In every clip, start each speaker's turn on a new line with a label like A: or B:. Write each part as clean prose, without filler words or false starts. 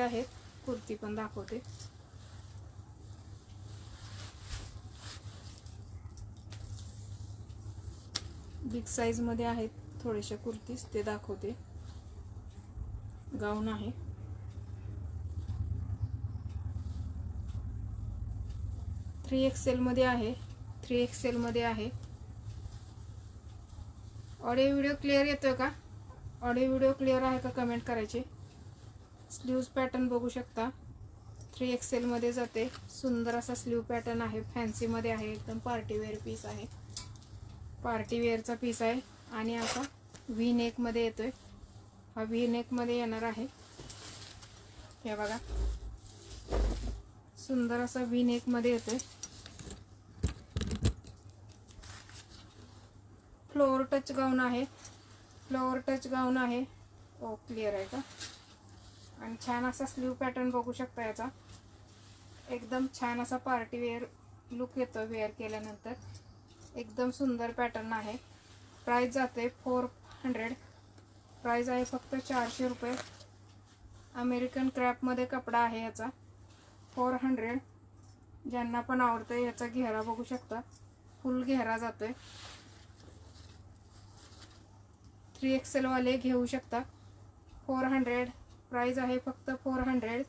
A: आहेत, कुर्ती पण दाखवते। बिग साइज मध्ये आहेत थोडेसे कुर्तीज, ते दाखवते। गाऊन आहे, थ्री एक्सेल मध्ये आहे, 3XL मध्ये आहे। ऑडिओ व्हिडिओ क्लिअर येतोय का? ऑडिओ व्हिडिओ क्लिअर आहे का कमेंट करायचे। स्लीव्ज पॅटर्न बघू शकता, 3XL मध्ये जाते। सुंदर असा स्लीव पॅटर्न आहे, फॅन्सी मध्ये आहे, एकदम पार्टी वेअर पीस आहे, पार्टी वेअरचा पीस आहे। आणि असा व्ही नेक मध्ये येतोय, हा व्ही नेक मध्ये येणार आहे। हे बघा, सुंदर असा व्ही नेक मध्ये येतोय। फ्लोअर टच गाऊन आहे, फ्लोअर टच गाऊन आहे। ओ क्लिअर आहे का? आणि छान असा स्लीव पॅटर्न बघू शकता याचा, एकदम छान असा पार्टी वेअर लुक येतो वेअर केल्यानंतर, एकदम सुंदर पॅटर्न आहे। प्राइस जाते 400, प्राइस आहे फक्त 400 रुपये। अमेरिकन क्रॅप मध्ये कपडा आहे याचा, 400। ज्यांना पण आवडतं याचा घेरा बघू शकता, फुल घेरा जातोय। 3XL वाले घेऊ शकता, 400 प्राइस आहे फक्त 400।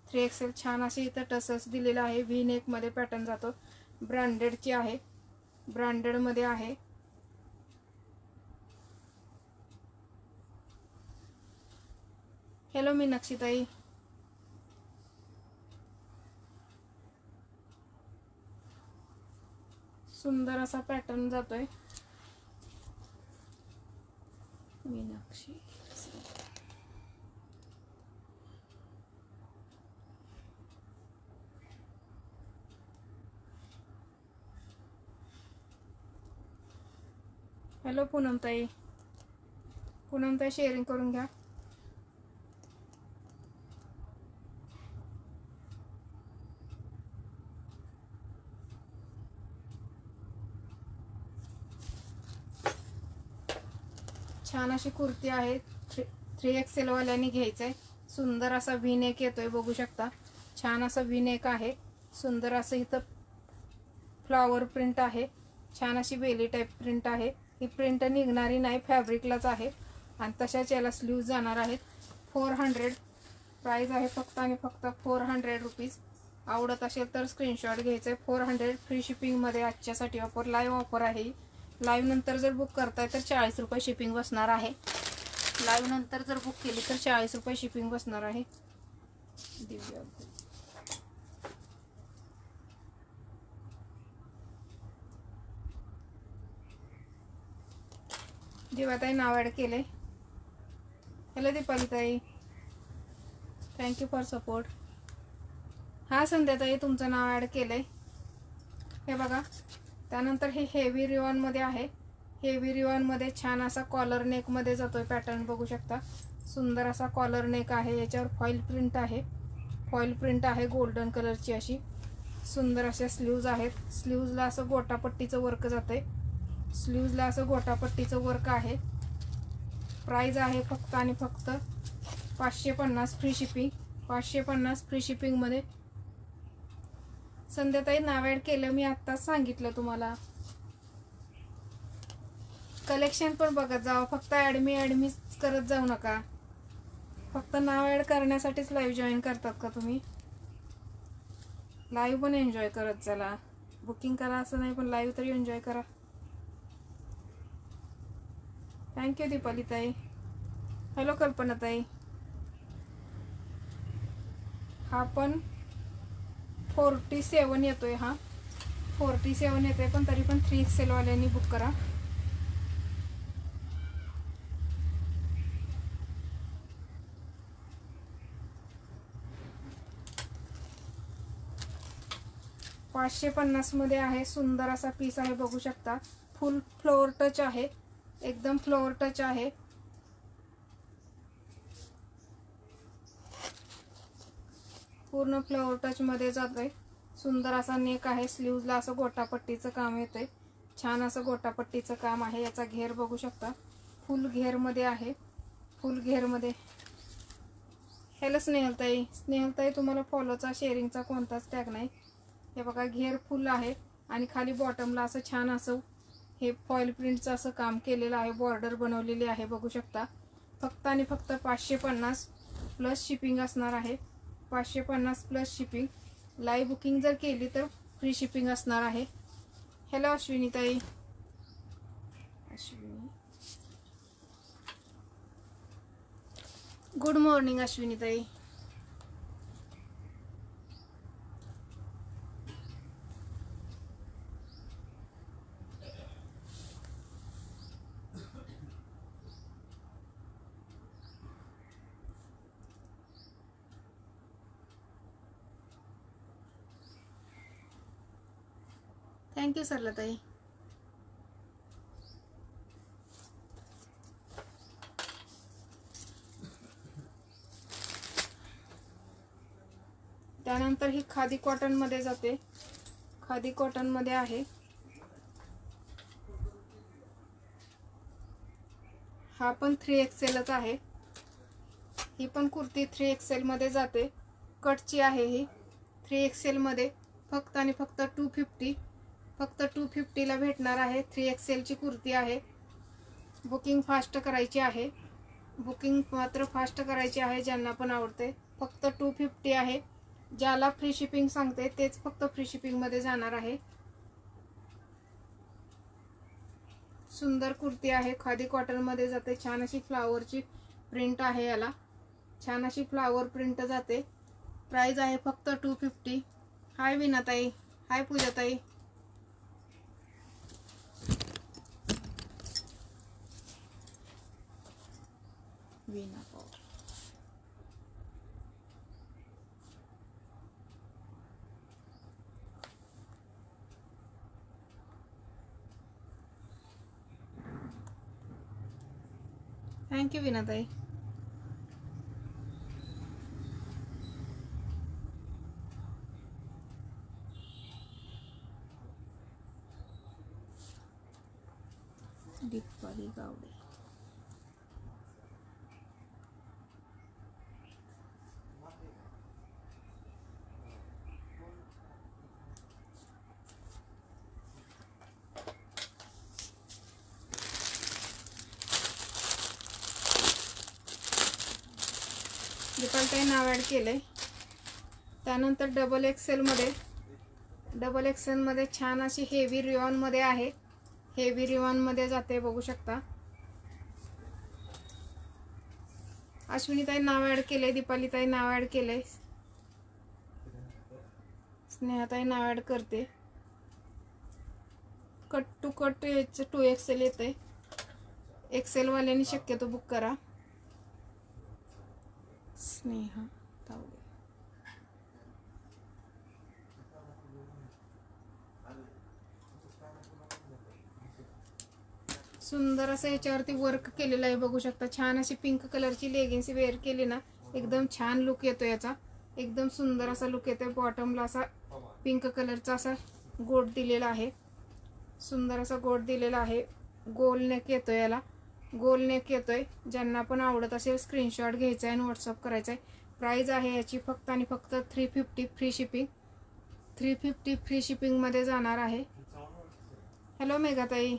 A: 3XL छान अशी इथं टसल्स दिलेला आहे, व्ही नेक मध्ये पॅटर्न जातो, ब्रँडेडची आहे, ब्रँडेड मध्ये आहे। हॅलो मीनाक्षीताई, सुंदर असा पॅटर्न जातोय। मीनाक्षी हॅलो पूनमताई, पूनमताई शेअरिंग करून घ्या। छान अशी कुर्ती आहे, 3XL वाल्यांनी घ्यायचंय। सुंदर असा व्ही नेक येतोय बघू शकता, छान असा व्ही नेक आहे। सुंदर असं इथं फ्लॉवर प्रिंट आहे, छान अशी बेली टाइप प्रिंट आहे। ही प्रिंट निघणारी नाही, फॅब्रिकलाच आहे। आणि तशाच याला स्लीव्ज जाणार आहेत। 400 प्राइस आहे फक्त आणि फक्त 400 रुपीज। आवडत असेल तर स्क्रीनशॉट घ्यायचा, 400 फ्री शिपिंग मध्ये आजच्यासाठी ऑफर, लाईव्ह ऑफर आहे। लाईव्ह नंतर जर बुक करताय तर 40 रुपये शिपिंग बसणार आहे। लाईव्ह नंतर जर बुक केली तर 40 रुपये शिपिंग बसणार आहे। दिव्या दिवाताई नाव ॲड केले। हॅलो दीपालीताई, थँक्यू फॉर सपोर्ट। हा संध्याताई तुमचं नाव ॲड केलंय, हे बघा। त्यानंतर हे हेवी रिवॉन मध्ये आहे, हेवी रिवॉन मध्ये छान असा कॉलर नेक मध्ये जातोय पॅटर्न बघू शकता। सुंदर असा कॉलर नेक आहे, याच्यावर फॉईल प्रिंट आहे, फॉईल प्रिंट आहे गोल्डन कलरची अशी। सुंदर अशा स्लीव्ज आहेत, स्लीव्जला असं गोटापट्टीचं वर्क जातंय, स्लीव्जला असं गोटापट्टीचं वर्क आहे। प्राइस आहे फक्त आणि फक्त 550 फ्री शिपिंग, 550 फ्री शिपिंग मध्ये। संध्याताई नाव ॲड केलं, मी आत्ताच सांगितलं तुम्हाला। कलेक्शन पण बघत जावा, फक्त ॲडमी करत जाऊ नका। फक्त नाव ॲड करण्यासाठीच लाईव्ह जॉईन करतात का तुम्ही? लाईव्ह पण एन्जॉय करत चला, बुकिंग करा असं नाही, पण लाईव्ह तरी एन्जॉय करा। थँक्यू दीपालीताई। हॅलो कल्पनाताई, हा पण 47 येतोय, हा 47 येतोय, पण तरी पण 3XL वाल्यांनी बुक करा। $550 मध्ये आहे, सुंदर असा पीस आहे बघू शकता। फुल फ्लोअर टच आहे, एकदम फ्लोअर टच आहे। पूर्ण फ्लोअर टच मध्ये जातोय, सुंदर असा नेक आहे। स्लीव्जला असं गोटापट्टीचं काम येतंय, छान असं गोटापट्टीचं काम आहे। याचा घेर बघू शकता, फुल घेर मध्ये आहे, फुल घेर मध्ये। हॅलो स्नेहलताई. स्नेहलताई तुम्हाला फॉलोचा शेअरिंगचा कोणताच टॅग नाही. हे बघा घेर फुल आहे आणि खाली बॉटमला असं छान असं हे फॉईल प्रिंटचं असं काम केलेलं आहे. बॉर्डर बनवलेली आहे बघू शकता. फक्त आणि फक्त 550 प्लस शिपिंग असणार आहे. 550 प्लस शिपिंग. लाईव्ह बुकिंग जर केली तर फ्री शिपिंग असणार आहे. हॅलो अश्विनीताई. अश्विनी गुड मॉर्निंग अश्विनीताई. थँक्यू सरलाताई. त्यानंतर ही खादी कॉटन मध्ये जाते. खादी कॉटन मध्ये आहे. हा पण 3XLच आहे. ही पण कुर्ती 3XL मध्ये जाते. कटची आहे ही 3XL मध्ये. फक्त आणि फक्त 250. फक्त 250 ला भेटणार आहे. 3XL ची कुर्ती आहे. बुकिंग फास्ट करायची आहे. बुकिंग मात्र फास्ट करायची आहे ज्यांना पण आवडते. फक्त 250 आहे. ज्याला फ्री शिपिंग सांगते तेच फक्त फ्री शिपिंग मध्ये जाणार आहे. सुंदर कुर्ती आहे. खादी कॉटन मध्ये जाते. छान अशी फ्लावरची प्रिंट आहे. याला छान अशी फ्लावर प्रिंट जाते. प्राइस आहे फक्त 250. हाय विनाताई. हाय पूजाताई. विना पॉवर. थँक्यू विनाताई. दीपाली गावडे. दीपालीताई नाव ॲड केलंय. त्यानंतर डबल एक्सेल मध्ये छान अशी हेवी रिओन मध्ये आहे. हेवी रिओन मध्ये जाते बघू शकता. अश्विनीताई नाव ॲड केले. दीपालीताई नाव ॲड केले. स्नेहाताई नाव ॲड करते. कट टू कट 2XL येते. एक्सेल वाल्यांनी शक्यतो बुक करा. स्नेहा तावडे. सुंदर असं याच्यावरती वर्क केलेलं आहे बघू शकता. छान अशी पिंक कलरची लेगिन्स वेअर केली ना एकदम छान लुक येतो याचा. एकदम सुंदर असा लुक येतोय. बॉटमला असा पिंक कलरचा असा गोट दिलेला आहे. सुंदर असा गोट दिलेला आहे. गोल नेक येतोय याला. गोल नेक येतोय. ज्यांना पण आवडत असेल स्क्रीनशॉट घ्यायचा आहे आणि व्हॉट्सअप करायचा आहे. प्राइस आहे याची फक्त आणि फक्त 350 फ्री शिपिंग. 350 फ्री शिपिंग मध्ये जाणार आहे. हॅलो मेघाताई.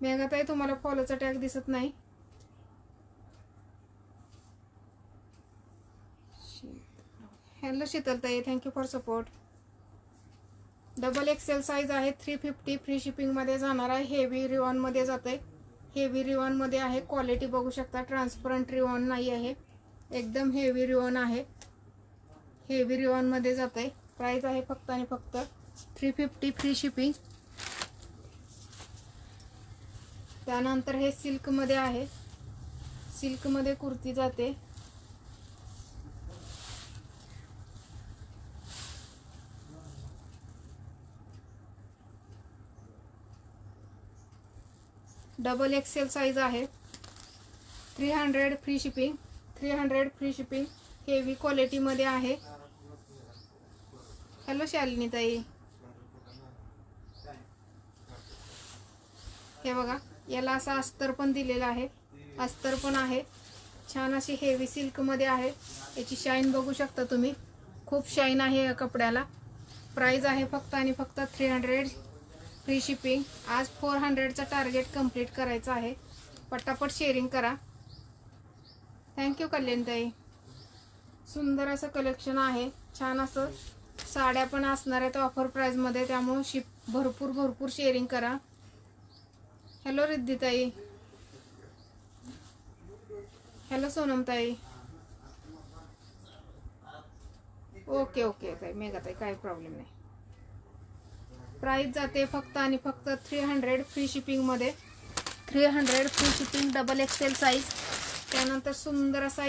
A: मेघाताई तुम्हाला फॉलोचा टॅग दिसत नाही. हॅलो शीतलताई. Thank you for support. Double XL size आहे. 350 फ्री शिपिंग मध्ये जाणार आहे. हेवी रिओन मध्ये जाते. हेवी रिओन मध्ये आहे. क्वालिटी बघू शकता. ट्रान्सपरंट रिओन नाही आहे. एकदम हेवी रिओन आहे. हेवी रिओन मध्ये जाते. प्राइस आहे फक्त आणि फक्त 350 फ्री शिपिंग. त्यानंतर हे सिल्क मध्ये आहे. सिल्क मध्ये कुर्ती जाते. डबल एक्सेल साइज आहे. 300 free shipping. 300 free shipping. Heavy quality मध्ये आहे. हॅलो शालिनी ताई. हे बघा याला असा अस्तर पण दिलेला आहे. अस्तर पण आहे. छान अशी हेवी सिल्कमध्ये आहे. याची शाईन बघू शकता तुम्ही, खूप शाईन आहे या कपड्याला. प्राइस आहे फक्त आणि फक्त 300, फ्री शिपिंग. आज 400चा टार्गेट कंप्लीट करायचा आहे. पटापट शेअरिंग करा. थँक्यू कल्याणताई. सुंदर असं कलेक्शन आहे. छान असं साड्या पण असणार आहेत ऑफर प्राईजमध्ये, त्यामुळे भरपूर शेअरिंग करा. हॅलो रिद्धिताई, हॅलो सोनमताई. ओके ताई, मेघाताई, काही प्रॉब्लेम नाही. प्राइस जाते फक्त आणि फक्त 300 फ्री शिपिंगमध्ये. 300 free shipping, double XL size. त्यानंतर सुंदर असा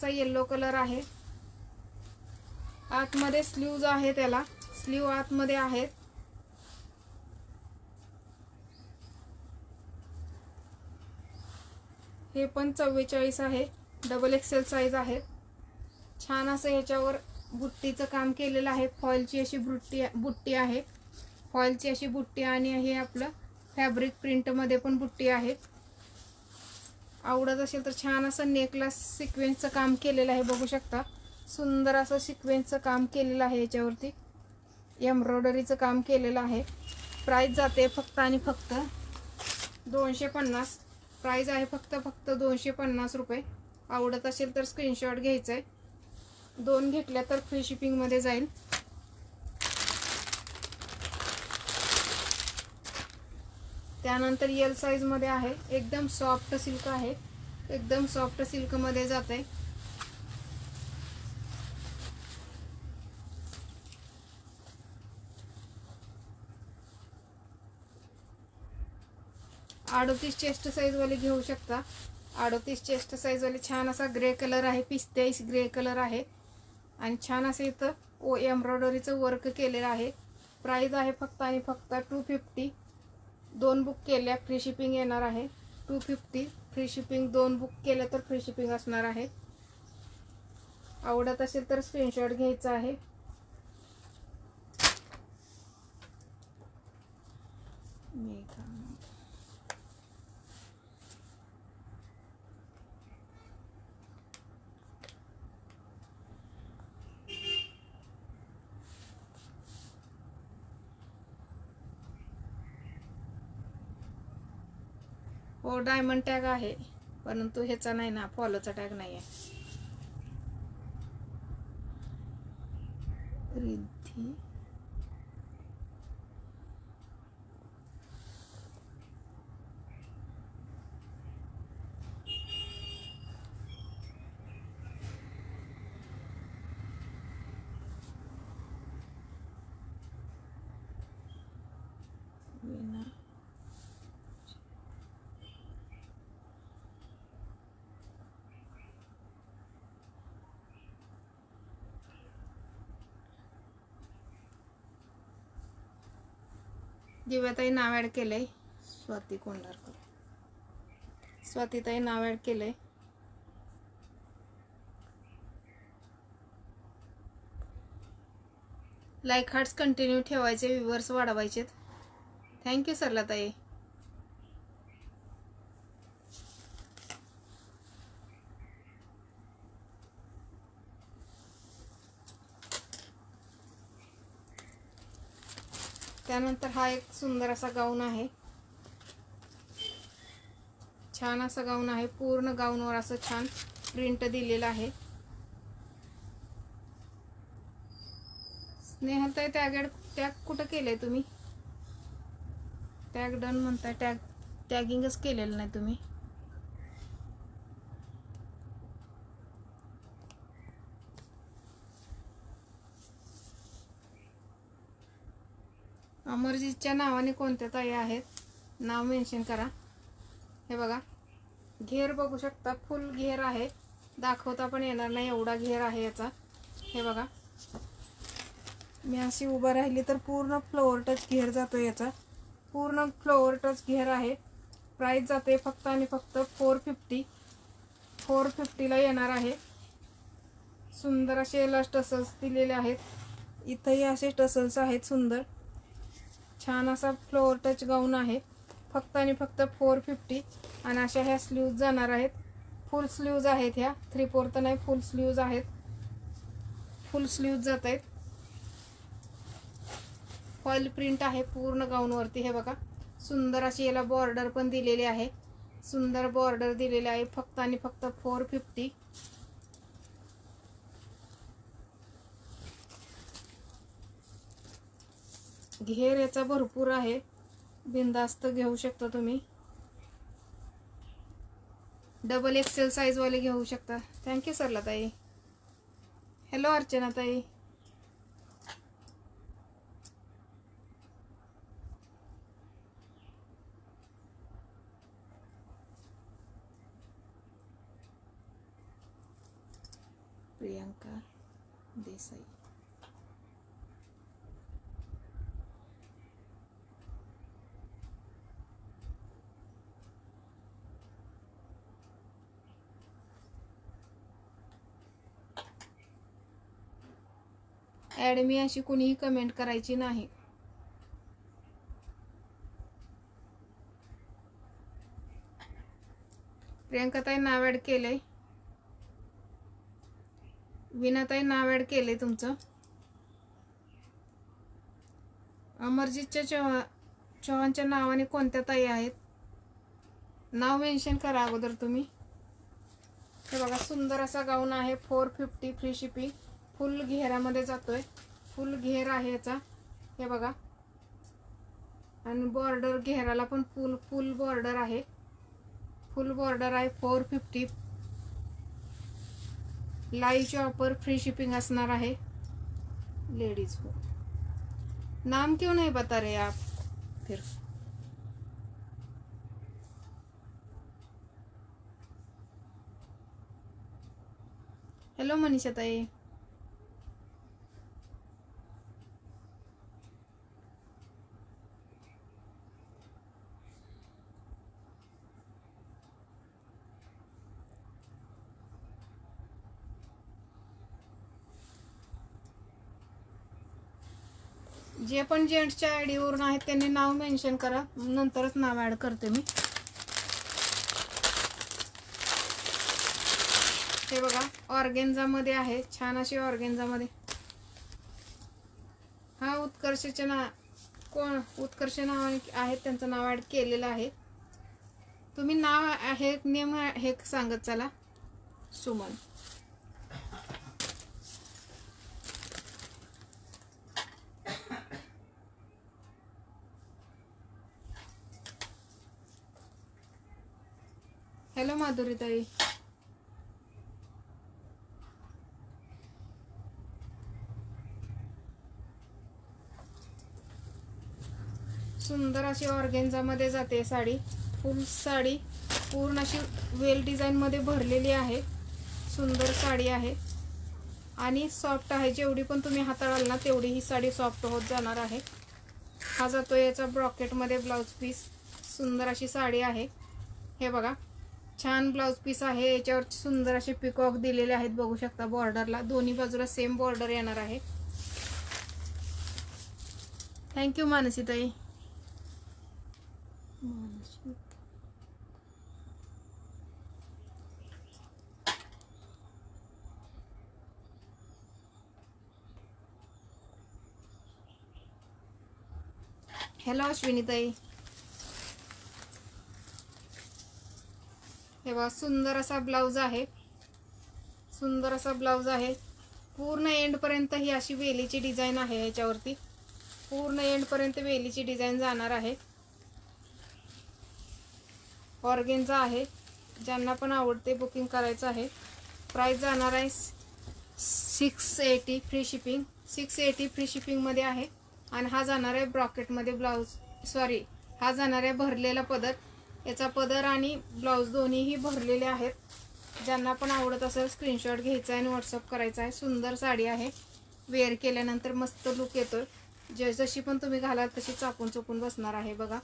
A: येल्लो कलर आहे. आतमध्ये स्लीव्ज आहे, त्याला स्लीव आतमध्ये आहेत. हे पण 44 आहे, डबल एक्सेल साईज आहे. छान असं ह्याच्यावर बुट्टीचं काम केलेलं आहे. फॉइलची अशी बुट्टी आहे, फॉइलची अशी बुट्टी, आणि हे आपलं फॅब्रिक प्रिंटमध्ये पण बुट्टी आहे. आवडत असेल तर छान असं नेकला सिक्वेन्सचं काम केलेलं आहे, बघू शकता. सुंदर असं सिक्वेन्सचं काम केलेलं आहे, याच्यावरती एम्ब्रॉयडरीचं काम केलेलं आहे. प्राइस जाते फक्त आणि फक्त 250. प्राइस आहे फक्त 250 रुपये. आवडत असेल तर स्क्रीनशॉट घ्यायचा आहे. 2 घेतल्या तर फ्री शिपिंगमध्ये जाईल. त्यानंतर एल साईजमध्ये आहे. एकदम सॉफ्ट सिल्क आहे, एकदम सॉफ्ट सिल्कमध्ये जाते. अडतीस चेस्ट साईजवाले घेऊ शकता. 38 चेस्ट साईजवाले. छान असा ग्रे कलर आहे, पिस्ताईश ग्रे कलर आहे, आणि छान असं इथं एम्ब्रॉयडरीचं वर्क केलेलं आहे. प्राइस आहे फक्त आणि फक्त 250. 2 बुक केल्या फ्री शिपिंग येणार आहे. 250 फ्री शिपिंग. 2 बुक केलं तर फ्री शिपिंग असणार आहे. आवडत असेल तर स्क्रीनशॉट घ्यायचा आहे. हो, डायमंड टॅग आहे, परंतु ह्याचा नाही ना, फॉलोचा टॅग नाही आहे. रिद्धी विना दिव्याताई नाव ॲड केलंय. स्वाती कोंढारकर, स्वातीताई नाव ॲड केलंय. लाईक हार्ट्स कंटिन्यू ठेवायचे, व्ह्यूअर्स वाढवायचे. थँक्यू सरलाताई. त्यानंतर हा एक सुंदर असा गाऊन आहे. छान असा गाऊन आहे. पूर्ण गाऊनवर असं छान प्रिंट दिलेलं आहे. स्नेहलताई टॅग कुठं केलंय तुम्ही? टॅग डन म्हणताय, टॅगिंगच केलेलं नाही तुम्ही. अमरजीतच्या नावाने कोणत्या ताई आहेत, नाव मेन्शन करा. हे बघा, घेर बघू शकता, फुल घेर आहे. दाखवता पण येणार नाही एवढा घेर आहे याचा. हे बघा, मी अशी उभा राहिली तर पूर्ण फ्लोअर टच घेर जातो याचा. पूर्ण फ्लोअर टच घेर आहे. प्राइस जाते फक्त आणि फक्त 450ला येणार आहे. सुंदर असे टसल्स दिलेले आहेत. इथंही असे टसल्स आहेत सुंदर. छान असा फ्लोअर टच गाऊन आहे. फक्त आणि फक्त 450. आणि अशा ह्या स्लीव्ज जाणार आहेत. फुल स्लीव्ज आहेत, ह्या 3/4 नाही, फुल स्लीव्ज आहेत, फुल स्लीव्ज जात आहेत. फॉइल प्रिंट आहे पूर्ण गाऊनवरती. हे बघा सुंदर अशी याला बॉर्डर पण दिलेली आहे, सुंदर बॉर्डर दिलेली आहे. फक्त आणि फक्त 450. घेर याचा भरपूर आहे, बिंदास्त घेऊ शकता तुम्ही. डबल एक्सेल साईज वाले घेऊ शकता. थँक्यू सरला ताई. हॅलो अर्चना ताई. प्रियंका देसाई. ॲड मी अशी कुणीही कमेंट करायची नाही. प्रियंकाताई नाव ॲड केलंय, विनाताई नाव ॲड केलंय तुमचं. अमरजीतच्या चव्हाणच्या नावाने कोणत्या ताई आहेत, नाव मेन्शन करा अगोदर तुम्ही. हे बघा सुंदर असा गाऊन आहे, 450 फ्री शिपिंग. फुल घेरामध्ये जातोय, फुल घेर आहे याचा. हे बघा आणि बॉर्डर घेराला पण फुल बॉर्डर आहे, फुल बॉर्डर आहे. 450 लाईव्हचे ऑफर, फ्री शिपिंग असणार आहे. लेडीज को नाम क्यों नहीं बता रहे आप फिर. हॅलो मनीषा ताई. जे पण जेंट्सच्या आयडीवरून आहेत त्यांनी नाव मेन्शन करा, नंतरच नाव ॲड करते मी. हे बघा ऑर्गेन्झामध्ये आहे, छान अशी ऑर्गेन्झामध्ये. हा उत्कर्षचे कोण उत्कर्ष नाव आहेत, त्यांचं नाव ॲड केलेलं आहे. तुम्ही नाव हे नेम हे सांगत चला. सुमन. हॅलो माधुरी ताई. सुंदर अशी ऑर्गेन्झामध्ये जाते साडी, फुल साडी पूर्ण अशी वेल डिझाईनमध्ये भरलेली आहे. सुंदर साडी आहे आणि सॉफ्ट आहे. जेवढी पण तुम्ही हाताळाल ना तेवढी ही साडी सॉफ्ट होत जाणार आहे. हा जातो याचा ब्रॉकेटमध्ये ब्लाउज पीस. सुंदर अशी साडी आहे. हे बघा छान ब्लाउज पीस आहे, याच्यावर सुंदर असे पिकॉक दिलेले आहेत, बघू शकता. बॉर्डरला दोन्ही बाजूला सेम बॉर्डर येणार आहे. थँक्यू मानसी ताई. हॅलो अश्विनी ताई. हे बघा सुंदर असा ब्लाउज आहे, सुंदर असा ब्लाउज आहे. पूर्ण एंड पर्यंत ही अशी वेलीची डिझाईन आहे, ह्याच्यावरती पूर्ण एंड पर्यंत वेलीची डिझाईन जाणार आहे. ऑर्गेन्झा आहे, ज्यांना पण आवडते बुकिंग करायचं आहे. प्राइस जाणार आहे 680 फ्री शिपिंग. 680 फ्री शिपिंगमध्ये आहे. आणि हा जाणार आहे ब्रॉकेटमध्ये ब्लाउज, सॉरी हा जाणार आहे भरलेला पदर. याचा पदर आणि ब्लाउज दोन्हीही भरलेले आहेत. ज्यांना पण आवडत असेल स्क्रीनशॉट घ्यायचा आणि व्हॉट्सअप करायचा आहे. सुंदर साडी आहे, वेअर केल्यानंतर मस्त लुक येतो. जशी पण तुम्ही घालाल तशी चापून चुपून बसणार आहे. बघा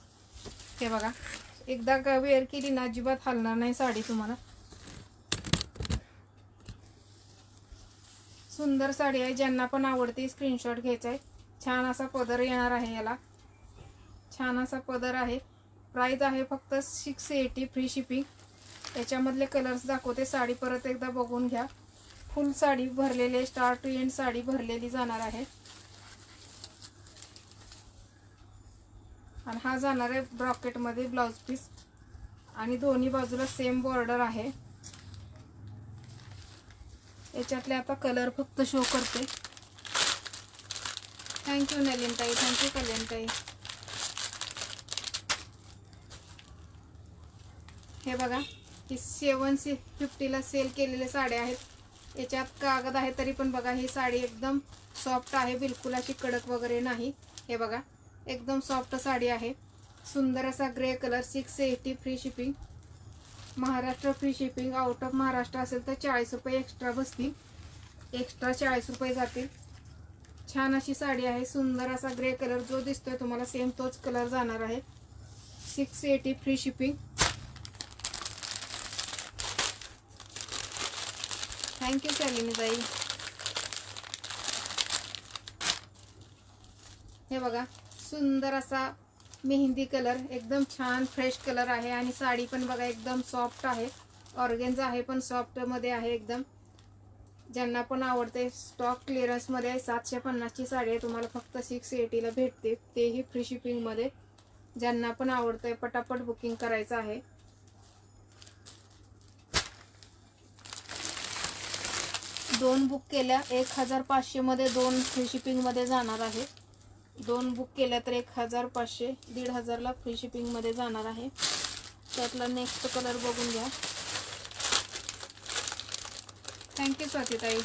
A: हे बघा, एकदा वेअर केली ना अजिबात हलणार नाही साडी तुम्हाला. सुंदर साडी आहे, ज्यांना पण आवडते स्क्रीनशॉट घ्यायचा आहे. छान असा पदर येणार आहे, याला छान असा पदर आहे. प्राइस आहे फक्त 680 फ्री शिपिंग. याच्यामधले कलर्स दाखवते. साडी परत एकदा बघून घ्या. फुल साडी भरलेली, स्टार्ट टू एंड साडी भरलेली जाणार आहे. आणि हा जाणार आहे ब्रॉकेटमध्ये ब्लाउज पीस आणि दोन्ही बाजूला सेम बॉर्डर आहे. याच्यातले आता कलर फक्त शो करते. थँक्यू नलिनताई, थँक्यू कल्याणताई. हे बघा, ही 750ला सेल केलेले साड्या आहेत. याच्यात कागद आहे तरी पण बघा ही साडी एकदम सॉफ्ट आहे, बिलकुल अशी कडक वगैरे नाही. हे बघा, एकदम सॉफ्ट साडी आहे. सुंदर असा grey colour. 680 free shipping. Maharashtra free shipping. Out of Maharashtra असेल तर 40 रुपये एक्स्ट्रा बसतील. एक्स्ट्रा 40 रुपये जातील. छान अशी साडी आहे. सुंदर असा ग्रे कलर जो दिसतोय तुम्हाला सेम तोच कलर जाणार आहे. 680 फ्री शिपिंग. थँक्यू शालिनीताई. हे बघा, सुंदर असा मेहंदी कलर, एकदम छान फ्रेश कलर आहे. आणि साडी पण बघा एकदम सॉफ्ट आहे. ऑर्गेन्झा आहे पण सॉफ्ट मध्ये आहे एकदम. ज्यांना पण आवडते, स्टॉक क्लिअरन्स मध्ये आहे. 750 ची साडी आहे, तुम्हाला फक्त 680 ला भेटते, तेही फ्री शिपिंग मध्ये. ज्यांना पण आवडतंय पटापट बुकिंग करायचं आहे. दोन बुक केल्या 1500 मध्ये, दोन फ्री शिपिंग मध्ये जाणार आहे. दोन बुक केल्या तर 1500, 1500 ला फ्री शिपिंग मध्ये जाणार आहे. त्यातला नेक्स्ट कलर बघून घ्या. थँक्यू स्वातीताई.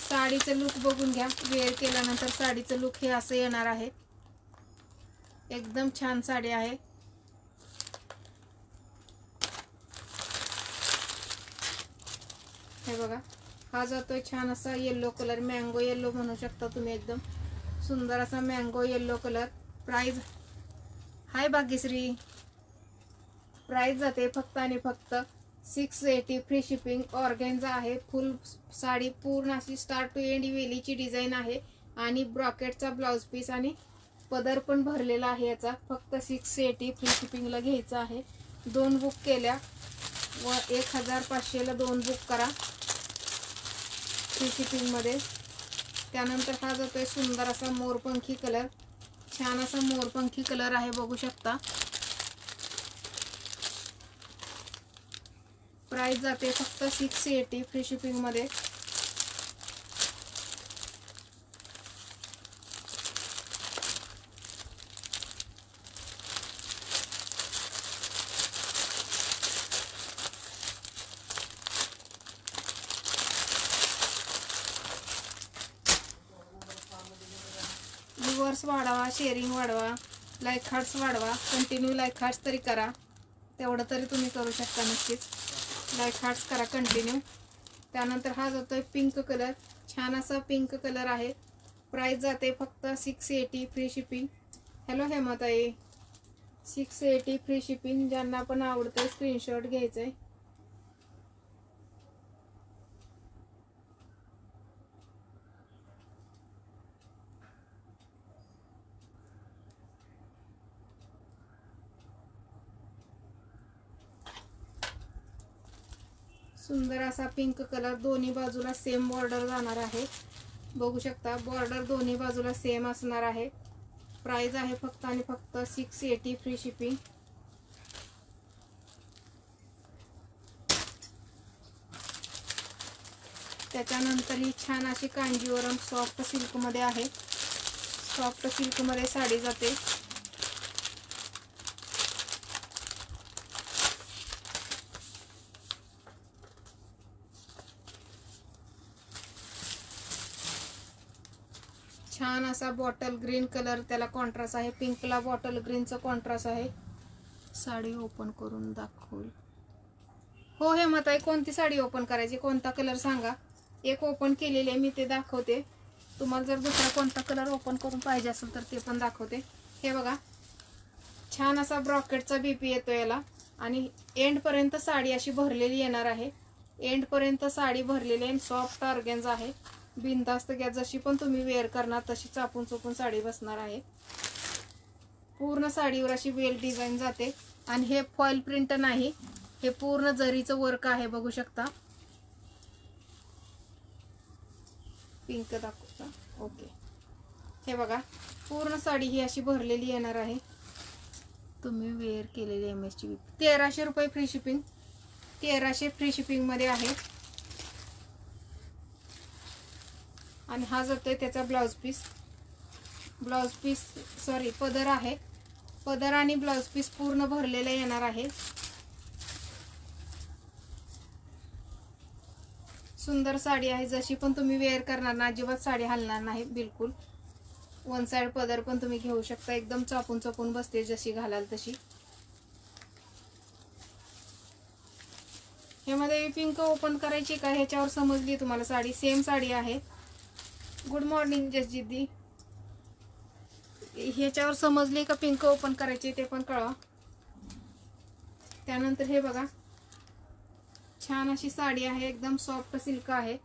A: साडीचं लुक बघून घ्या. वेअर केल्यानंतर साडीचं लुक हे असं येणार आहे. एकदम छान साडी आहे. हे बघा, हा जातोय छान असा येलो कलर, मँगो येलो म्हणू शकता तुम्ही. एकदम सुंदर असा मँगो येलो कलर. प्राइस हाय भाग्यश्री. प्राइस जाते फक्त आणि फक्त 680 फ्री शिपिंग. ऑर्गेन्झा आहे. फुल साडी पूर्ण अशी स्टार्ट टू एंड वेलीची डिझाईन आहे. आणि ब्रॉकेटचा ब्लाउज पीस आणि पदर पण भरलेला आहे याचा. फक्त 680 फ्री शिपिंगला घ्यायचं आहे. दोन बुक केल्या व 1500 ला दोन बुक करा फ्री शिपिंग मध्ये. त्यानंतर हा जातोय सुंदर असा मोरपंखी कलर. छान असा मोरपंखी कलर आहे, बघू शकता. प्राइस जाते फक्त 680 फ्री शिपिंग मध्ये. व्ह्यूअर्स वाढवा, शेअरिंग वाढवा, लाईक हार्ट्स वाढवा. कंटिन्यू लाईक हार्ट्स तरी करा, तेवढं तरी तुम्ही करू शकता. नक्कीच लाईक हार्ट्स करा कंटिन्यू. त्यानंतर हा जातोय पिंक कलर. छान असा पिंक कलर आहे. प्राइस जाते फक्त 680 फ्री शिपिंग. हॅलो हेमाताई. 680 फ्री शिपिंग. ज्यांना पण आवडतंय स्क्रीनशॉट घ्यायचंय. सुंदर असा पिंक कलर. दोन्ही बाजूला सेम बॉर्डर जाणार आहे, बघू शकता. बॉर्डर दोन्ही बाजूला सेम असणार आहे. प्राइस आहे फक्त आणि फक्त 680 फ्री शिपिंग. त्याच्यानंतर ही छान अशी कांजीवरम सॉफ्ट सिल्क मध्ये आहे. सॉफ्ट सिल्क मध्ये साडी जाते. छान असा बॉटल ग्रीन कलर त्याला कॉन्ट्रास्ट आहे. पिंकला बॉटल ग्रीनचं कॉन्ट्रास्ट आहे. साडी ओपन करून दाखवू. हो हे मताई, कोणती साडी ओपन करायची, कोणता कलर सांगा. एक ओपन केलेली आहे मी, ते दाखवते. तुम्हाला जर दुसरा कोणता कलर ओपन करून पाहिजे असेल तर ते पण दाखवते. हे बघा, छान असा ब्रॉकेटचा बीपी येतो याला. आणि एंड पर्यंत साडी अशी भरलेली येणार आहे. एंड पर्यंत साडी भरलेली आहे. सॉफ्ट ऑर्गेन्झा आहे. बिनधास्त घ्या, जशी पण तुम्ही वेअर करणार तशी चापून चोपून साडी बसणार आहे. पूर्ण साडीवर अशी वेल डिझाईन जाते. आणि हे फॉईल प्रिंट नाही, हे पूर्ण जरीचं वर्क आहे, बघू शकता. पिंक दाखवता. ओके, हे बघा पूर्ण साडी ही अशी भरलेली येणार आहे. तुम्ही वेअर केलेली MSची 1300 रुपये फ्री शिपिंग. 1300 फ्री शिपिंग मध्ये आहे. आणि हा जातोय त्याचा blouse piece. Blouse piece sorry पदर आहे. पदर आणि ब्लाउज पीस पूर्ण भरलेले येणार आहे. सुंदर साडी आहे. जशी पण तुम्ही वेअर करणार ना अजिबात साडी हलणार नाही बिलकुल. वन साइड पदर पण तुम्ही घेऊ शकता. एकदम चापून चापून बसते जशी घालाल तशी. ह्यामध्ये पिंक ओपन करायची का ह्याच्यावर समजली तुम्हाला साडी. सेम साडी आहे. गुड मॉर्निंग जसजिद्दी. ह्याच्यावर समजली का पिंक ओपन करायची ते पण कळवा. त्यानंतर हे बघा छान अशी साडी आहे. एकदम सॉफ्ट सिल्क आहे.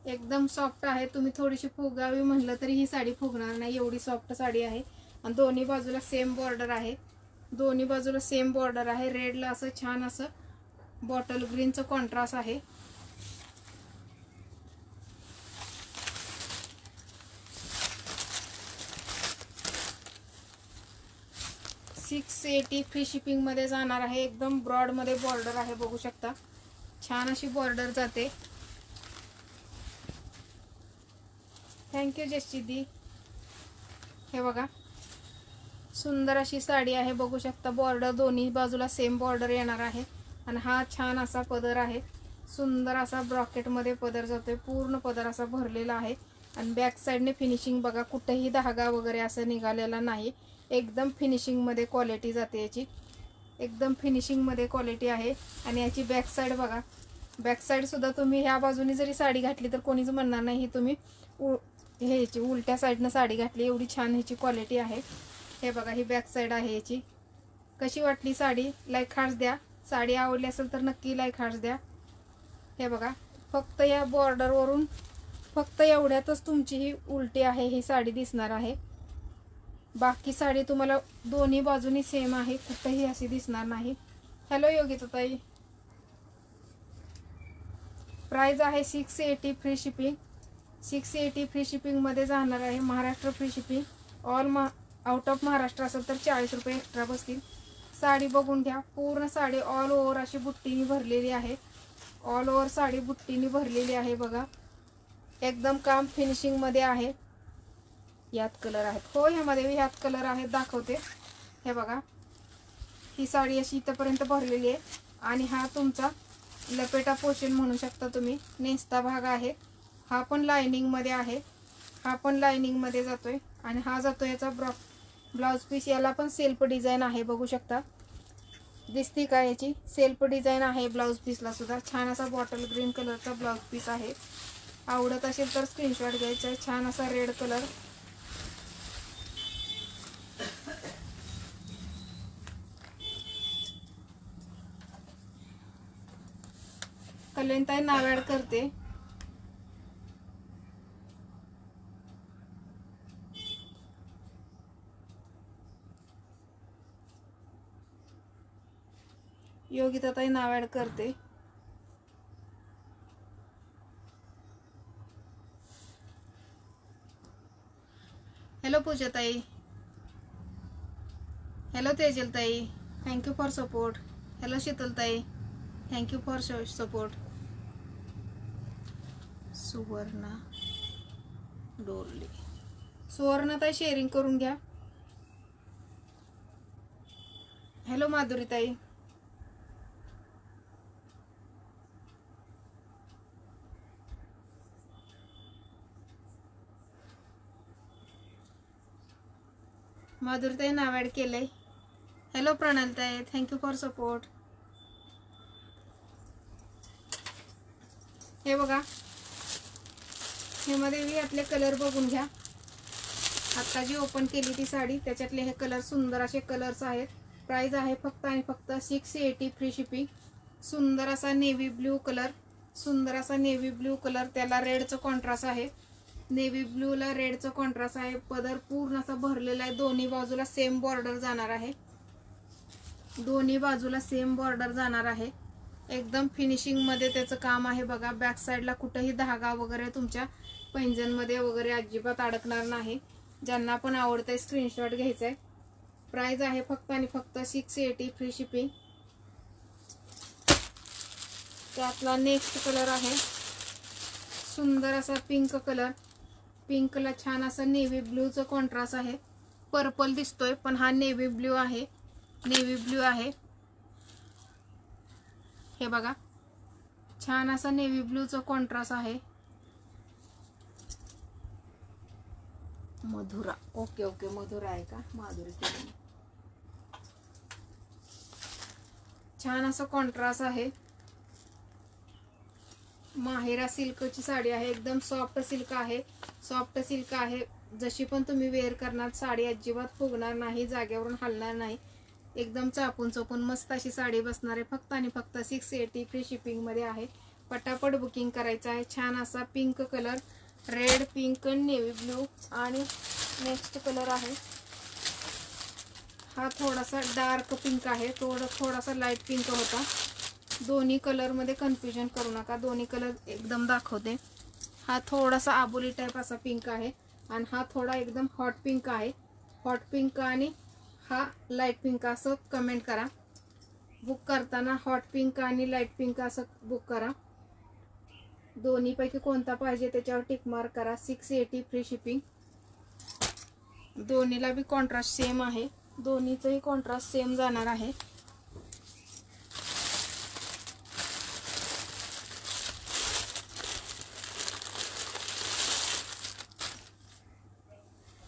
A: एकदम सॉफ्ट आहे. तुम्ही थोडीशी फुगावी म्हणलं तरी ही साडी फुगणार नाही, एवढी सॉफ्ट साडी आहे. आणि दोन्ही बाजूला सेम बॉर्डर आहे. दोन्ही बाजूला सेम बॉर्डर आहे. रेडला असं छान असं बॉटल ग्रीनचं कॉन्ट्रास्ट आहे. $680 फ्री शिपिंग मध्ये जाणार आहे. एकदम ब्रॉड मध्ये बॉर्डर आहे, बघू शकता. छान अशी बॉर्डर जाते. थँक्यू जसजिद्दी. हे बघा सुंदर अशी साडी आहे, बघू शकता. बॉर्डर दोन्ही बाजूला सेम बॉर्डर येणार आहे. आणि हा छान असा पदर आहे. सुंदर असा ब्रॉकेट मध्ये पदर जातोय. पूर्ण पदर असा भरलेला आहे. आणि बॅक साईडने फिनिशिंग बघा, कुठेही धागा वगैरे असं निघालेला नाही. एकदम फिनिशिंग मध्ये क्वालिटी जाते याची. एकदम फिनिशिंग मध्ये क्वालिटी आहे. आणि याची बॅक साईड बघा. बॅक साईड सुद्धा तुम्ही ह्या बाजूने जरी साडी घातली तर कोणीच म्हणणार नाही तुम्ही ह्याची उलट्या साईडनं साडी घातली. एवढी छान ह्याची क्वालिटी आहे. हे बघा ही बॅक साईड आहे याची. कशी वाटली साडी लाईक हार्ट्स द्या. साडी आवडली असेल तर नक्की लाईक हार्ट्स द्या. हे बघा फक्त या बॉर्डरवरून फक्त एवढ्यातच तुमची ही उलटी आहे ही साडी दिसणार आहे. बाकी साडी तुम्हाला दोन्ही बाजूनी सेम आहे, कुठेही अशी दिसणार नाही. हॅलो योगिता ताई. प्राइस आहे 680 फ्री शिपिंग. 680 फ्री शिपिंग मध्ये जाणार आहे. Maharashtra free shipping. All out of Maharashtra असेल तर 40 रुपये एक्स्ट्रा बसतील. साडी बघून घ्या. पूर्ण साडी ऑल ओव्हर अशी बुट्टीनी भरलेली आहे. ऑल ओव्हर साडी बुट्टीनी भरलेली आहे बघा. एकदम काम फिनिशिंग मध्ये आहे. यात कलर आहेत. हो ह्यामध्ये यात कलर आहेत, दाखवते. हे बघा ही साडी अशी इथपर्यंत भरलेली आहे. आणि हा तुमचा लपेटा पोषण म्हणू शकता तुम्ही. नेस्ता भाग आहे. हा पण लाइनिंग मध्ये आहे. हा पण लाइनिंग मध्ये जातोय. आणि हा जातोय याचा ब्लाउज पीस. याला पण सेल्फ डिझाईन आहे, बघू शकता. दिसती का याची सेल्फ डिझाईन आहे ब्लाउज पीसला सुद्धा. छान असा बॉटल ग्रीन कलरचा ब्लाउज पीस आहे. आवडत असेल तर स्क्रीनशॉट घ्यायचा आहे. छान असा रेड कलर. कल्याणताई नाव ऍड करते. योगिता ताई नाव ऍड करते. हॅलो पूजा ताई. हॅलो तेजल ताई. Thank you for support. Hello Sheetal ताई. Thank you for support. Suvarna Dorle. Suvarna ताई शेअरिंग करून घ्या. हॅलो माधुरी ताई. माधुरी ताई नाव ऍड केलंय. हॅलो प्रणाल ताई. Thank you for support. हे बघा ह्यामध्ये मी यातले कलर बघून घ्या. आता जी ओपन केली ती साडी त्याच्यातले हे कलर सुंदर असे कलर्स आहेत. प्राइस आहे फक्त आणि फक्त 680 फ्री शिपिंग. सुंदर असा नेव्ही ब्ल्यू कलर. सुंदर असा नेव्ही ब्ल्यू कलर. त्याला रेडचं कॉन्ट्रास्ट आहे. नेव्ही ब्ल्यूला रेडचं कॉन्ट्रास्ट आहे. पदर पूर्ण असा भरलेला आहे. दोन्ही बाजूला सेम बॉर्डर जाणार आहे. दोन्ही बाजूला सेम बॉर्डर जाणार आहे. एकदम फिनिशिंग मध्ये त्याचं काम आहे बघा. बॅक साईडला कुठेही धागा वगैरे तुमच्या पैंजण मध्ये वगैरे अजिबात अडकणार नाही. ज्यांना पण आवडतंय स्क्रीनशॉट घ्यायचा आहे. प्राइस आहे फक्त आणि फक्त 680 फ्री शिपिंग. त्यातला नेक्स्ट कलर आहे सुंदर असा पिंक कलर. पिंकला छान असा नेव्ही ब्ल्यूचं कॉन्ट्रास्ट आहे. पर्पल दिसतोय पण हा नेव्ही ब्ल्यू आहे. नेव्ही ब्ल्यू आहे हे बघा. छान असा नेव्ही ब्ल्यूचं कॉन्ट्रास्ट आहे. मधुरा, ओके ओके मधुरा आहे का, माधुरी. छान असं कॉन्ट्रास्ट आहे. माहेरा सिल्कची साडी आहे. एकदम सॉफ्ट सिल्क आहे. सॉफ्ट सिल्क आहे. जशी पण तुम्ही वेअर करणार साडी अजिबात फुगणार नाही, जागेवरून हलणार नाही. एकदम चापून चोपून मस्त अशी साडी बसणार आहे. फक्त आणि फक्त 680 फ्री शिपिंग मध्ये आहे. पटापट बुकिंग करायचं आहे. छान असा pink colour, red, pink, navy blue आणि नेक्स्ट कलर आहे हा थोडासा डार्क पिंक आहे. थोडासा लाईट पिंक होता. दोन्ही कलर मध्ये कन्फ्युजन करू नका. दोन्ही कलर एकदम दाखवते. हा थोडासा आबोली टाइप असा पिंक आहे आणि हा थोडा एकदम हॉट पिंक आहे. हॉट पिंक आणि हा लाईट पिंक असं कमेंट करा. बुक करताना हॉट पिंक आणि लाईट पिंक असं बुक करा. दोन्हीपैकी कोणता पाहिजे त्याच्यावर टिक मार्क करा. 680 फ्री शिपिंग. दोन्हीला बी कॉन्ट्रास्ट सेम आहे. दोन्हीचंही कॉन्ट्रास्ट सेम जाणार आहे.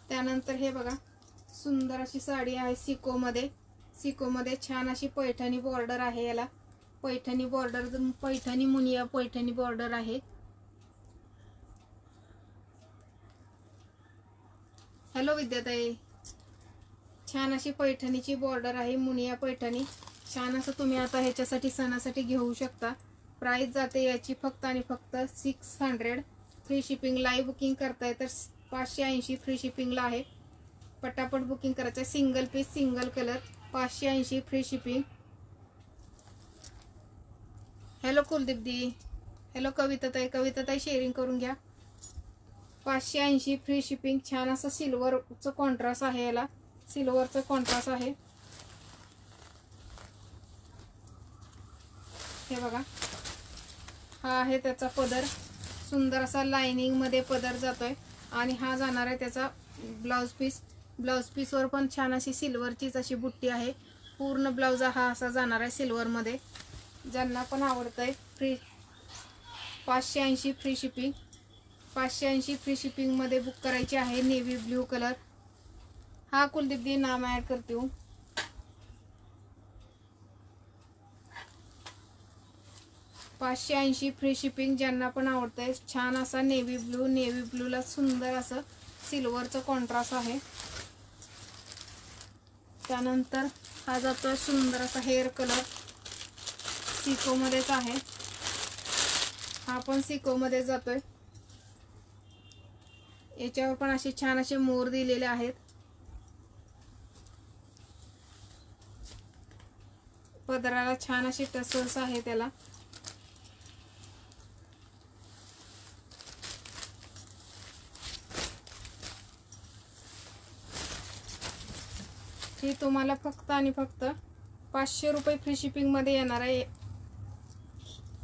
A: त्यानंतर हे बघा सुंदर अशी साडी आहे सिको मध्ये. सिको मध्ये छान अशी पैठणी बॉर्डर आहे. याला पैठणी बॉर्डर, पैठणी मुनिया पैठणी बॉर्डर आहे. हॅलो विद्याताई. छान अशी पैठणीची बॉर्डर आहे. मुनिया पैठणी. छान असं तुम्ही आता ह्याच्यासाठी सणासाठी घेऊ शकता. प्राइस जाते याची फक्त आणि फक्त 600 फ्री शिपिंग. लाईव्ह बुकिंग करताय तर 580 फ्री शिपिंगला आहे. पटापट बुकिंग करायचं. Single piece single colour 580 free shipping. Hello Kuldeep दी. हॅलो कविताताई. कविताताई शेअरिंग करून घ्या. 580 फ्री शिपिंग. छान असं सिल्वरचं कॉन्ट्रास्ट आहे. याला सिल्वरचं कॉन्ट्रास्ट आहे. हे बघा हा आहे त्याचा पदर. सुंदर असा लाइनिंग मध्ये पदर जातोय आणि हा जाणार आहे त्याचा ब्लाउज पीस. ब्लाउज पीसवर पण छान अशी सिल्वरचीच अशी बुट्टी आहे. पूर्ण ब्लाउज हा असा जाणार आहे सिल्वर मध्ये. ज्यांना पण आवडतंय free 580 free shipping. 580 free shipping मध्ये बुक करायची आहे. Navy blue colour. हा कुलदीप दी नाम ऐड करती हूँ. $580 फ्री शिपिंग. ज्यांना पण आवडतंय छान असा नेव्ही ब्ल्यू. नेव्ही ब्ल्यूला सुंदर असं सिल्वरचं कॉन्ट्रास्ट आहे. त्यानंतर हा जातोय सुंदर असा हेअर कलर. सिको मध्येच आहे. हा पण सिको मध्ये जातोय. याच्यावर पण असे छान असे मोर दिलेले आहेत. पदराला छान अशी टसल्स आहे त्याला. ही तुम्हाला फक्त आणि फक्त 500 रुपये फ्री शिपिंग मध्ये येणार आहे.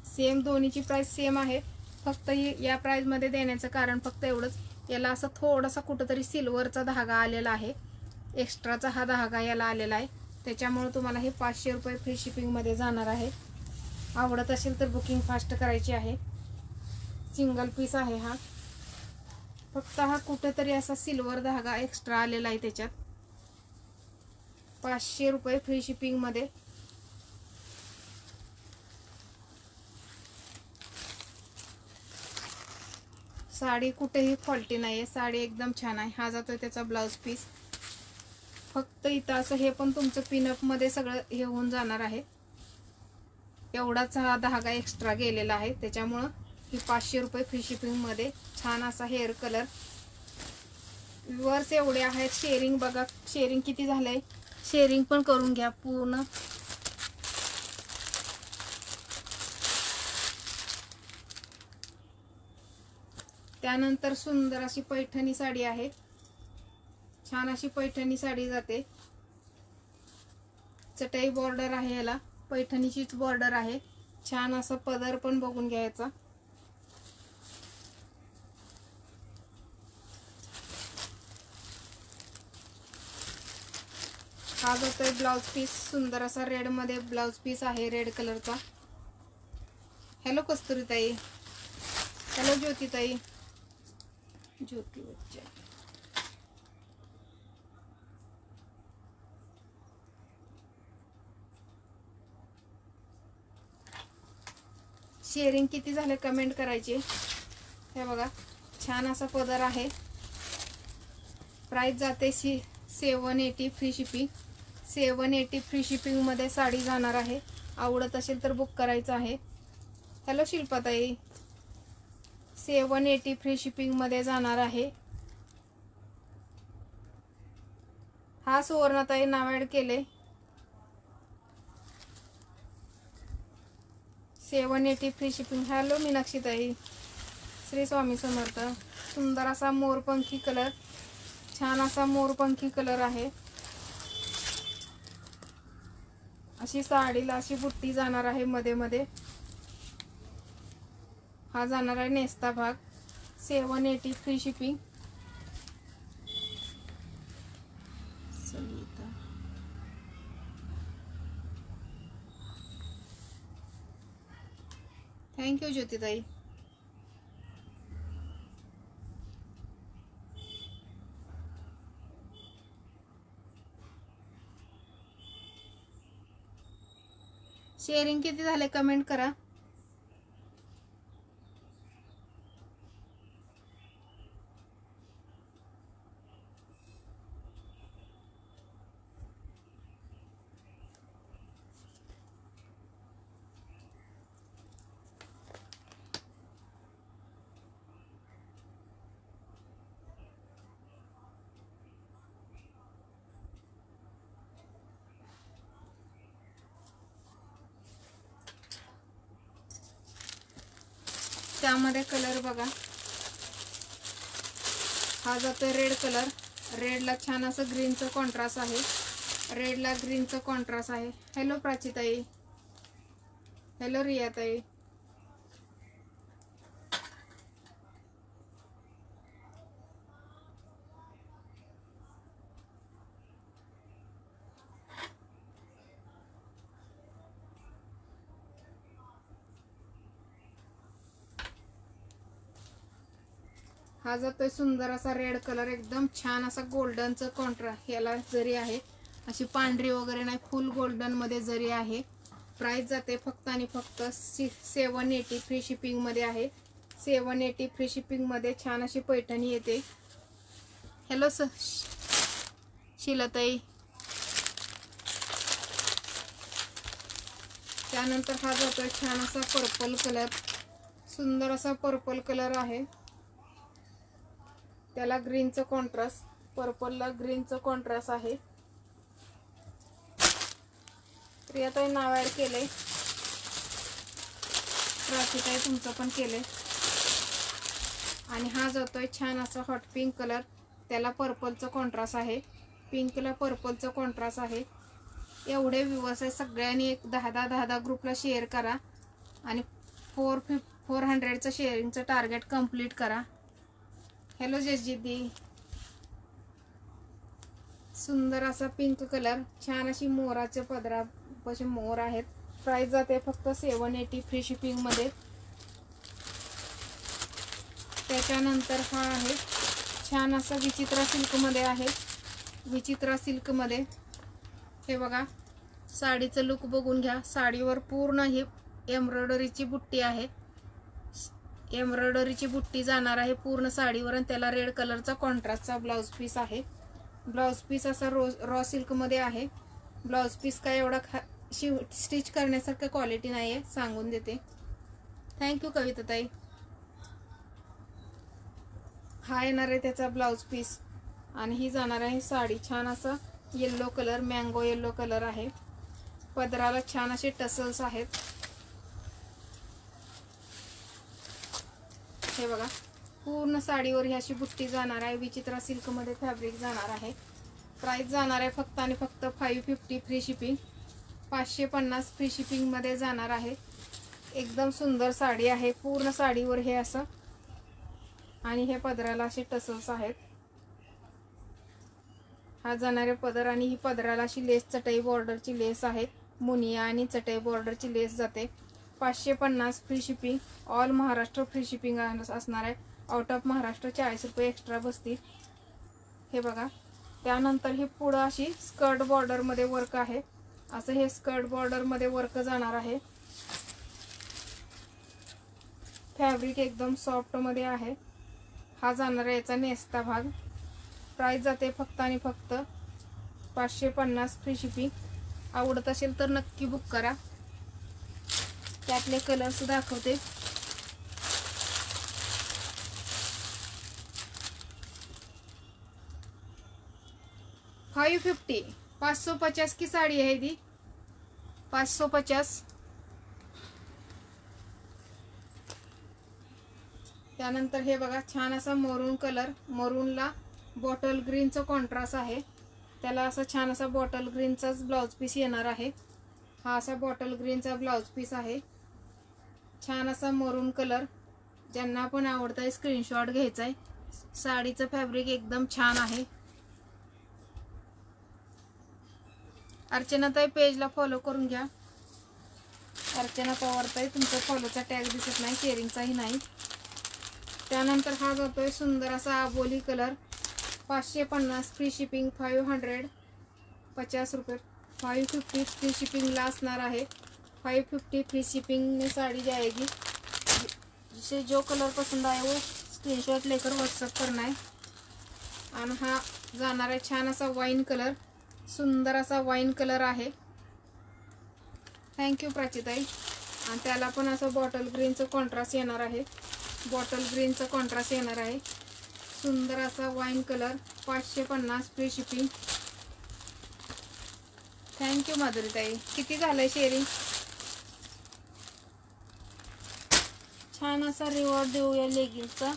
A: सेम दोन्हीची प्राइस सेम आहे. फक्त ही या प्राइस मध्ये देण्याचं कारण फक्त एवढंच, याला असं थोडासा कुठंतरी सिल्वरचा धागा आलेला आहे. एक्स्ट्राचा हा धागा याला आलेला आहे. त्याच्यामुळे तुम्हाला हे 500 रुपये फ्री शिपिंग मध्ये जाणार आहे. आवडत असेल तर बुकिंग फास्ट करायची आहे. सिंगल पीस आहे हा. फक्त हा कुठेतरी असा सिल्वर धागा एक्स्ट्रा आलेला आहे त्याच्यात. 500 रुपये फ्री शिपिंग मध्ये. साडी कुठेही फॉल्टी नाहीये. साडी एकदम छान आहे. हा जातोय त्याचा ब्लाउज पीस. फक्त इथं असं हे पण तुमचं पिनअप मध्ये सगळं हे होऊन जाणार आहे. एवढाच हा धागा एक्स्ट्रा गेलेला आहे. त्याच्यामुळं ही 500 रुपये फ्री शिपिंग मध्ये. छान असा हेअर कलर. व्ह्यूअर्स एवढे आहेत. शेअरिंग बघा शेअरिंग किती झालंय. शेअरिंग पण करून घ्या. पूर्ण त्यानंतर सुंदर अशी पैठणी साडी आहे, छान अशी पैठणी साडी जाते, चटई बॉर्डर आहे, याला पैठणीचीच बॉर्डर आहे, छान असा पदर पण बघून घ्यायचा। हा जातोय ब्लाउज पीस, सुंदर असा रेड मध्ये ब्लाउज पीस आहे, रेड कलरचा। हॅलो कस्तुरी ताई, हॅलो ज्योती ताई, ज्योती बच्चा, शेअरिंग किती झाले कमेंट करायचे। हे बघा छान असा पदर आहे, प्राइस जाते 780 फ्री शिपिंग, 780 फ्री शिपिंग मध्ये साडी जाणार आहे। आवडत असेल तर बुक करायचं आहे। हॅलो शिल्पाताई, 780 फ्री शिपिंग मध्ये जाणार आहे। हा सुवर्णाताई नाव ऍड केले, 780 free shipping. Hello मीनाक्षीताई, Shri Swami Samarth. सुंदर असा मोरपंखी कलर, छान असा मोरपंखी कलर आहे, अशी साडीला अशी बुट्टी जाणार आहे मध्ये मध्ये। हा जाणार आहे नेस्ता भाग, 780 फ्री शिपिंग। थँक्यू ज्योतिताई। शेअरिंग किती झाले कमेंट करा। त्यामध्ये कलर बघा, हा जातोय रेड कलर, रेडला छान असं ग्रीनचं कॉन्ट्रास्ट आहे, रेडला ग्रीनचं कॉन्ट्रास्ट आहे। हॅलो प्राचीताई, हॅलो रियाताई। हा जातोय सुंदर असा रेड कलर, एकदम छान असा गोल्डनचं कॉन्ट्रास्ट, याला जरी आहे अशी पांढरी वगैरे नाही, फुल गोल्डन मध्ये जरी आहे। प्राइस जाते फक्त आणि फक्त 780 फ्री शिपिंग मध्ये आहे, 780 फ्री शिपिंग मध्ये छान अशी पैठणी येते। हॅलो शिलाताई। त्यानंतर हा जातोय छान असा पर्पल कलर, सुंदर असा पर्पल कलर आहे, त्याला ग्रीनचं कॉन्ट्रास्ट, पर्पलला ग्रीनचं कॉन्ट्रास्ट आहे। प्रियाताई नाव ऍड केले, प्राचीताई तुमचं पण केले। आणि हा जातोय छान असा हॉट पिंक कलर, त्याला पर्पलचं कॉन्ट्रास्ट आहे, पिंकला पर्पलचं कॉन्ट्रास्ट आहे। एवढे व्ह्यूअर्स आहे, सगळ्यांनी एक 10-10 ग्रुपला शेअर करा आणि 400चं शेअरिंगचं टार्गेट कंप्लीट करा। हॅलो जसजिद्दी, सुंदर असा पिंक कलर, छान अशी मोराचे पदरापाशी मोर आहेत। प्राइस जाते फक्त 780 फ्री शिपिंग मध्ये। त्याच्यानंतर हा आहे छान असा विचित्रा सिल्क मध्ये आहे, विचित्रा सिल्क मध्ये। हे बघा साडीचं लुक बघून घ्या, साडीवर पूर्ण ही एम्ब्रॉयडरीची बुट्टी आहे, एम्ब्रॉयडरीची बुट्टी जाणार आहे पूर्ण साडीवर, आणि त्याला रेड कलरचा कॉन्ट्रास्टचा ब्लाउज पीस आहे। ब्लाउज पीस असा रॉ सिल्क मध्ये आहे। ब्लाउज पीस काय एवढा स्टिच करण्यासारखं क्वालिटी नाही आहे, सांगून देते। थँक्यू कविताताई। हा येणार आहे त्याचा ब्लाउज पीस, आणि ही जाणार आहे साडी, छान असं yellow colour, mango yellow colour आहे। पदराला छान असे टसल्स आहेत, हे बघा पूर्ण साडीवर ही अशी बुट्टी जाणार आहे. विचित्रा सिल्कमध्ये फॅब्रिक जाणार आहे. प्राइस जाणार आहे फक्त आणि फक्त 550 फ्री शिपिंग. 550 फ्री शिपिंगमध्ये जाणार आहे. एकदम सुंदर साडी आहे. पूर्ण साडीवर हे असं आणि हे पदराला असे टसल्स आहेत. हा जाणारे पदर आणि ही पदराला अशी लेस चटई बॉर्डरची लेस आहे. मुनिया आणि चटई बॉर्डरची लेस जाते. 550 free shipping. All Maharashtra free shipping असणार आहे. आउट ऑफ महाराष्ट्र 40 रुपये एक्स्ट्रा बसतील. हे बघा. त्यानंतर हे पुढं अशी स्कर्ट बॉर्डरमध्ये वर्क आहे. असं हे स्कर्ट बॉर्डरमध्ये वर्क जाणार आहे. फॅब्रिक एकदम सॉफ्टमध्ये आहे. हा जाणार आहे याचा नेसता भाग. प्राइस जाते फक्त आणि फक्त 550 फ्री शिपिंग. आवडत असेल तर नक्की बुक करा. त्यातले कलर्स दाखवते. $550 550 की साड़ी है दी. 550. त्यानंतर हे बघा छान असा मरून कलर. मरूनला बॉटल ग्रीनचं कॉन्ट्रास्ट आहे. त्याला असं छान असा बॉटल ग्रीनचाच ब्लाउज पीस येणार आहे. हा असा बॉटल ग्रीनचा ब्लाउज पीस आहे. छान असा मरून कलर. ज्यांना पण आवडतंय स्क्रीनशॉट घ्यायचा आहे. साडीचं फॅब्रिक एकदम छान आहे. अर्चनाताई पेजला फॉलो करून घ्या. अर्चना पवारताई तुमचा फॉलोचा टॅग दिसत नाही, शेअरिंगचाही नाही. त्यानंतर हा जातोय सुंदर असा आबोली कलर. 550 free shipping. 550 रुपये. 550 फ्री शिपिंगला असणार आहे. 550 फ्री शिपिंग में साड़ी जाएगी. जिसे जो कलर पसंद आए वो स्क्रीनशॉट लेकर व्हाट्सअप करना है. आणि हा जाणार आहे छान असा वाईन कलर. सुंदर असा वाईन कलर आहे. थँक्यू प्राचीताई. आणि त्याला पण असं बॉटल ग्रीनचं कॉन्ट्रास्ट येणार आहे. बॉटल ग्रीनचं कॉन्ट्रास्ट येणार आहे. सुंदर असा wine colour. 550 free shipping. Thank you माधुरीताई. किती झालंय शेअरिंग. छान असा रिवॉर्ड देऊया लेगिंगचा.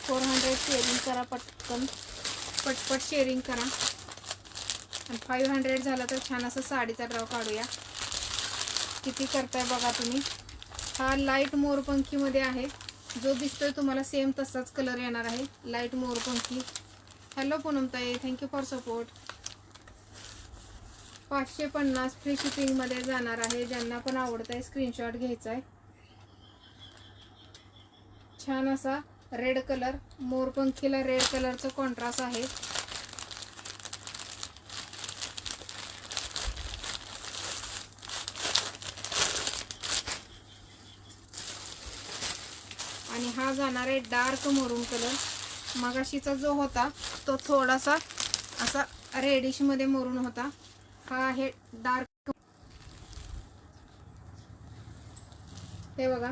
A: 400 शेअरिंग करा पटकन. पटपट शेअरिंग करा. आणि 500 झालं तर छान असं साडीचा ड्रॉ काढूया. किती करताय बघा तुम्ही. हा लाईट मोरपंखीमध्ये आहे. जो दिसतोय तुम्हाला सेम तसाच कलर येणार आहे. लाईट मोरपंखी. हॅलो पूनमताई, थँक्यू फॉर सपोर्ट. 550 फ्री शिपिंगमध्ये जाणार आहे. ज्यांना पण आवडत आहे स्क्रीनशॉट घ्यायचा आहे. छान असा रेड कलर. मोरपंखीला रेड कलरचं कॉन्ट्रास्ट आहे. आणि हा जाणार आहे डार्क मरून कलर. मगाशीचा जो होता तो थोडासा असा रेडिश मध्ये मरून होता. हा आहे डार्क. हे बघा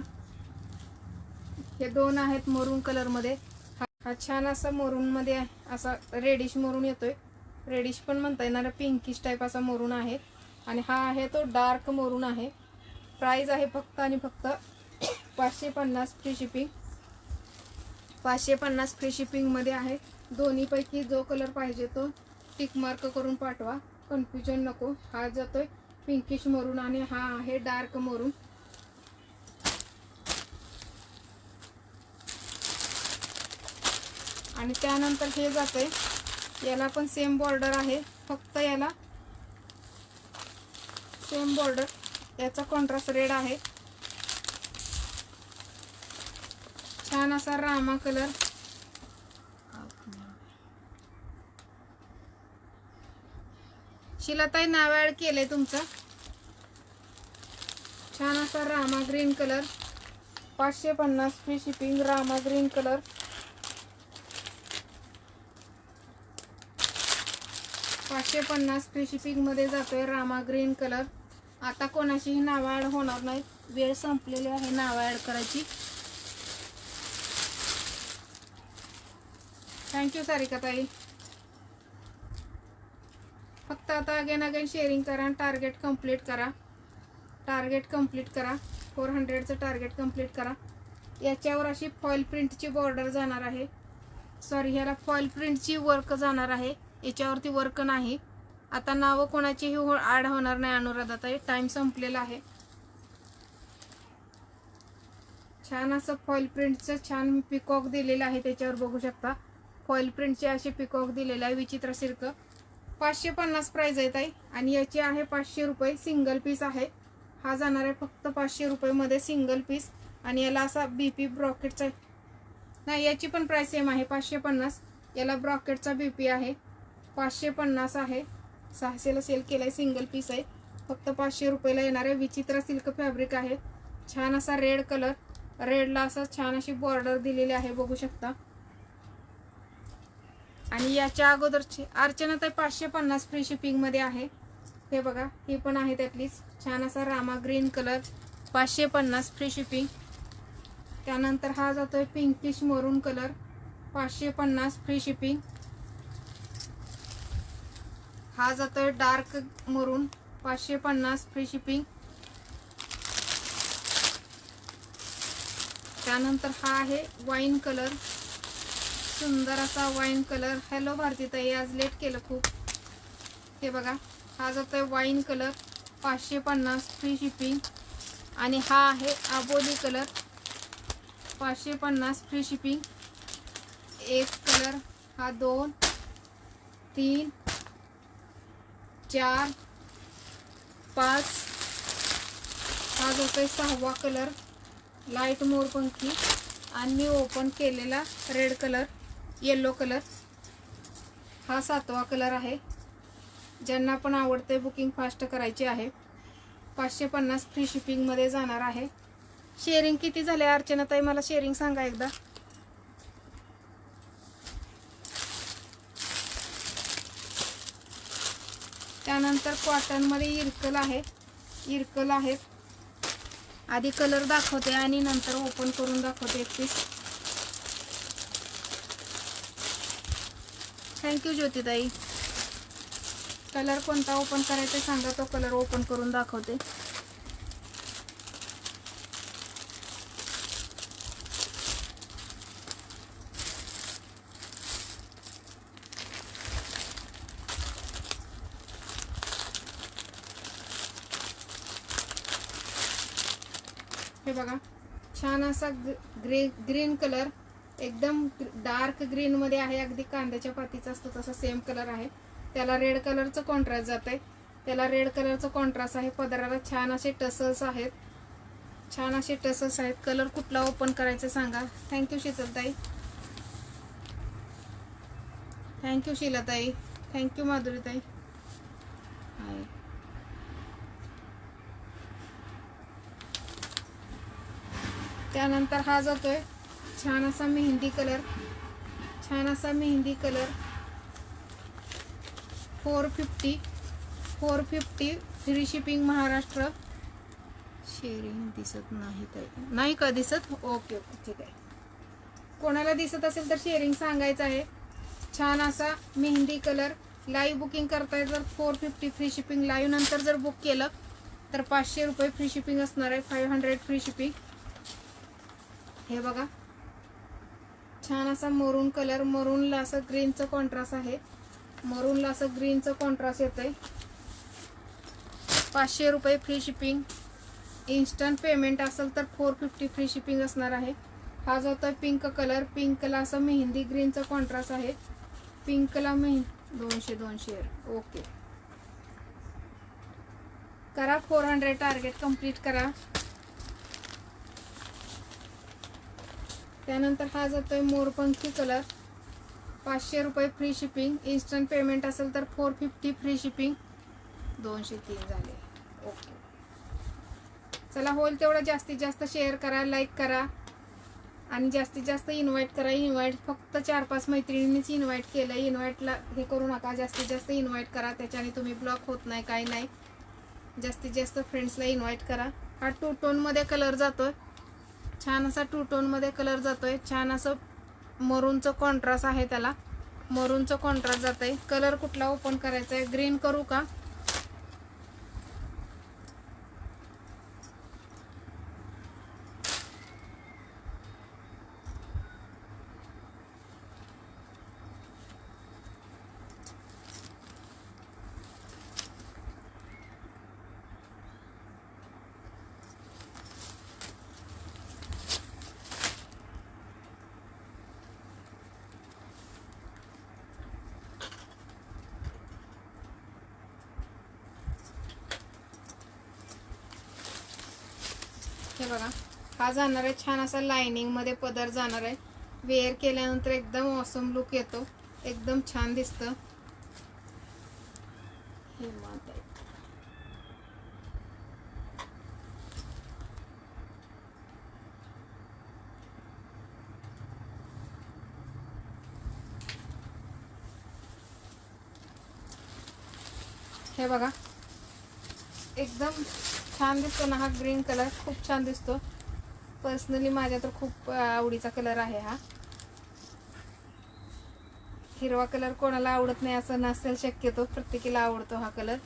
A: हे दोन आहेत मरून कलर मध्ये. हा छान असा मरून मध्ये असा रेडिश मरून येतोय. रेडिश पण म्हणता येणार, पिंकिश टाइप असा मरून आहे. आणि हा आहे तो डार्क मरून आहे. प्राइस आहे फक्त आणि फक्त 550 फ्री शिपिंग. 550 फ्री शिपिंग मध्ये आहे. दोन्ही पैकी जो कलर पाहिजे तो टिक मार्क करून पाठवा. कन्फ्युजन नको. हा जातोय पिंकिश मरून आणि हा आहे डार्क मरून. आणि त्यानंतर हे जातंय. याला पण सेम बॉर्डर आहे. फक्त याला सेम बॉर्डर. याचा कॉन्ट्रास्ट रेड आहे. छान असा रामा कलर. शिलाताई नाव ऍड केलंय तुमचं. छान असा Rama green colour. 550 free shipping. Rama green colour. $550 free shipping मध्ये जातोय रामा ग्रीन कलर. आता कोणाशीही नाव ऍड होणार नाही. वेळ संपलेली आहे नाव ऍड करायची. थँक्यू सारिकाताई. फक्त आता अगेन शेअरिंग करा. टार्गेट कंप्लीट करा. टार्गेट कंप्लीट करा. 400चं टार्गेट कंप्लीट करा. याच्यावर अशी फॉईल प्रिंटची बॉर्डर जाणार आहे. सॉरी, ह्याला फॉईल प्रिंटची वर्क जाणार आहे, याच्यावरती वर्क नाही. आता नावं कोणाचीही ॲड होणार नाही अनुराधाताई, टाइम संपलेला आहे. छान असं फॉईल प्रिंटचं छान पिकॉक दिलेलं आहे, त्याच्यावर बघू शकता. फॉईल प्रिंटचे असे पिकॉक दिलेले आहे विचित्र सिल्क. 550 प्राइस आहे ताई. आणि याची आहे 500 रुपये. सिंगल पीस आहे, हा जाणार आहे फक्त 500 रुपये सिंगल पीस. आणि याला असा बीपी ब्रॉकेटचा नाही, याची पण प्राइस सेम आहे 550. याला ब्रॉकेटचा बीपी आहे, 550 आहे. 600ला सेल केलाय, सिंगल पीस आहे, फक्त 500 रुपयाला येणार आहे. विचित्र सिल्क फॅब्रिक आहे. छान असा रेड कलर, रेडला असं छान अशी बॉर्डर दिलेली आहे, बघू शकता. आणि याच्या अगोदरची अर्चनाताई 550 फ्री शिपिंग मध्ये आहे. हे बघा, ही पण आहे त्यातलीच. छान असा Rama green colour, 550 free shipping. त्यानंतर हा जातोय पिंकिश मरून कलर, 550 फ्री शिपिंग. हा जातोय डार्क मरून, 550 फ्री शिपिंग. त्यानंतर हा आहे वाईन कलर, सुंदर असा वाईन कलर. हॅलो भारतीताई, आज लेट केलं खूप. हे बघा, हा जातोय वाईन कलर, 550 फ्री शिपिंग. आणि हा आहे आबोली कलर, 550 फ्री शिपिंग. एक कलर, हा 2 3 4 5, हा जातोय 6वा कलर, लाईट मोरपंखी. आणि मी ओपन केलेला रेड कलर, येलो कलर, हा 7वा कलर आहे. ज्यांना पण आवडते बुकिंग फास्ट करायची आहे. 550 फ्री शिपिंग मध्ये जाणार आहे. शेअरिंग किती झाले अर्चनाताई, मला शेअरिंग सांगा एकदा. त्यानंतर कॉटन मध्ये इरकल आहे, इरकल आहेत. आधी कलर दाखवते आणि नंतर ओपन करून दाखवते एक पीस. थँक्यू ज्योतिताई. कलर कोणता ओपन करायचा सांगा, तो कलर ओपन करून दाखवते. हे बघा, छान असा ग्रीन कलर, एकदम डार्क ग्रीन मध्ये आहे. अगदी कांद्याच्या पातीचा असतो तसा सेम कलर आहे. त्याला रेड कलरचं कॉन्ट्रास्ट जात आहे, त्याला रेड कलरचं कॉन्ट्रास्ट आहे. पदराला छान असे टसल्स आहेत, छान असे टसल्स आहेत. कलर कुठला ओपन करायचं सांगा. थँक्यू शीतलताई, थँक्यू शीलाताई, थँक्यू माधुरीताई. त्यानंतर हा जातोय छान असा मेहंदी कलर, छान असा mehndi colour, 450 free shipping Maharashtra. Sharing दिसत नाही ताई, नाही का दिसत? ओके ओके, ठीक आहे. कोणाला दिसत असेल तर शेअरिंग सांगायचं आहे. छान असा मेहंदी कलर. लाईव्ह बुकिंग करताय तर 450 फ्री शिपिंग. लाईव्ह नंतर जर बुक केलं तर 500 रुपये फ्री शिपिंग असणार आहे, 500 फ्री शिपिंग. हे बघा, छान असा मरून कलर, मरूनला असं ग्रीनचं कॉन्ट्रास्ट आहे, मरूनला असं ग्रीनचं कॉन्ट्रास्ट येतंय. 500 रुपये फ्री शिपिंग. इन्स्टंट पेमेंट असेल तर 450 फ्री शिपिंग असणार आहे. हा जो होता पिंक कलर, पिंकला असं मेहंदी ग्रीनचं कॉन्ट्रास्ट आहे. पिंकला 200 ओके. करा 400 टार्गेट कंप्लीट करा. त्यानंतर हा जातोय मोरपंखी कलर, 500 रुपये फ्री शिपिंग. इन्स्टंट पेमेंट असेल तर 450 फ्री शिपिंग. 203 झाले, ओके. चला, होईल तेवढं जास्तीत जास्त शेअर करा, लाईक करा आणि जास्तीत जास्त इन्व्हाइट करा. इन्व्हाइट फक्त 4-5 मैत्रिणींनीच इन्व्हाइट केलं. इन्व्हाइटला हे करू नका, जास्तीत जास्त इन्व्हाइट करा, त्याच्याने तुम्ही ब्लॉक होत नाही, काही नाही. जास्तीत जास्त फ्रेंड्सला इन्व्हाइट करा. हा 2 टोनमध्ये कलर जातोय, छान असा 2 टोनमध्ये कलर जातोय. छान असं मरूनचं कॉन्ट्रास्ट आहे, त्याला मरूनचं कॉन्ट्रास्ट जात आहे. कलर कुठला ओपन करायचा आहे? ग्रीन करू का? बघा, हा जाणार आहे छान असा लाइनिंग मध्ये पदर जाणार आहे. वेअर केल्यानंतर एकदम ऑसम लुक येतो, एकदम छान दिसतं. हे बघा, एकदम छान दिसतो ना हा ग्रीन कलर, खूप छान दिसतो. पर्सनली माझ्या तर खूप आवडीचा कलर आहे हा. हिरवा कलर कोणाला आवडत नाही असं नसेल, शक्यतो प्रत्येकीला आवडतो हा कलर.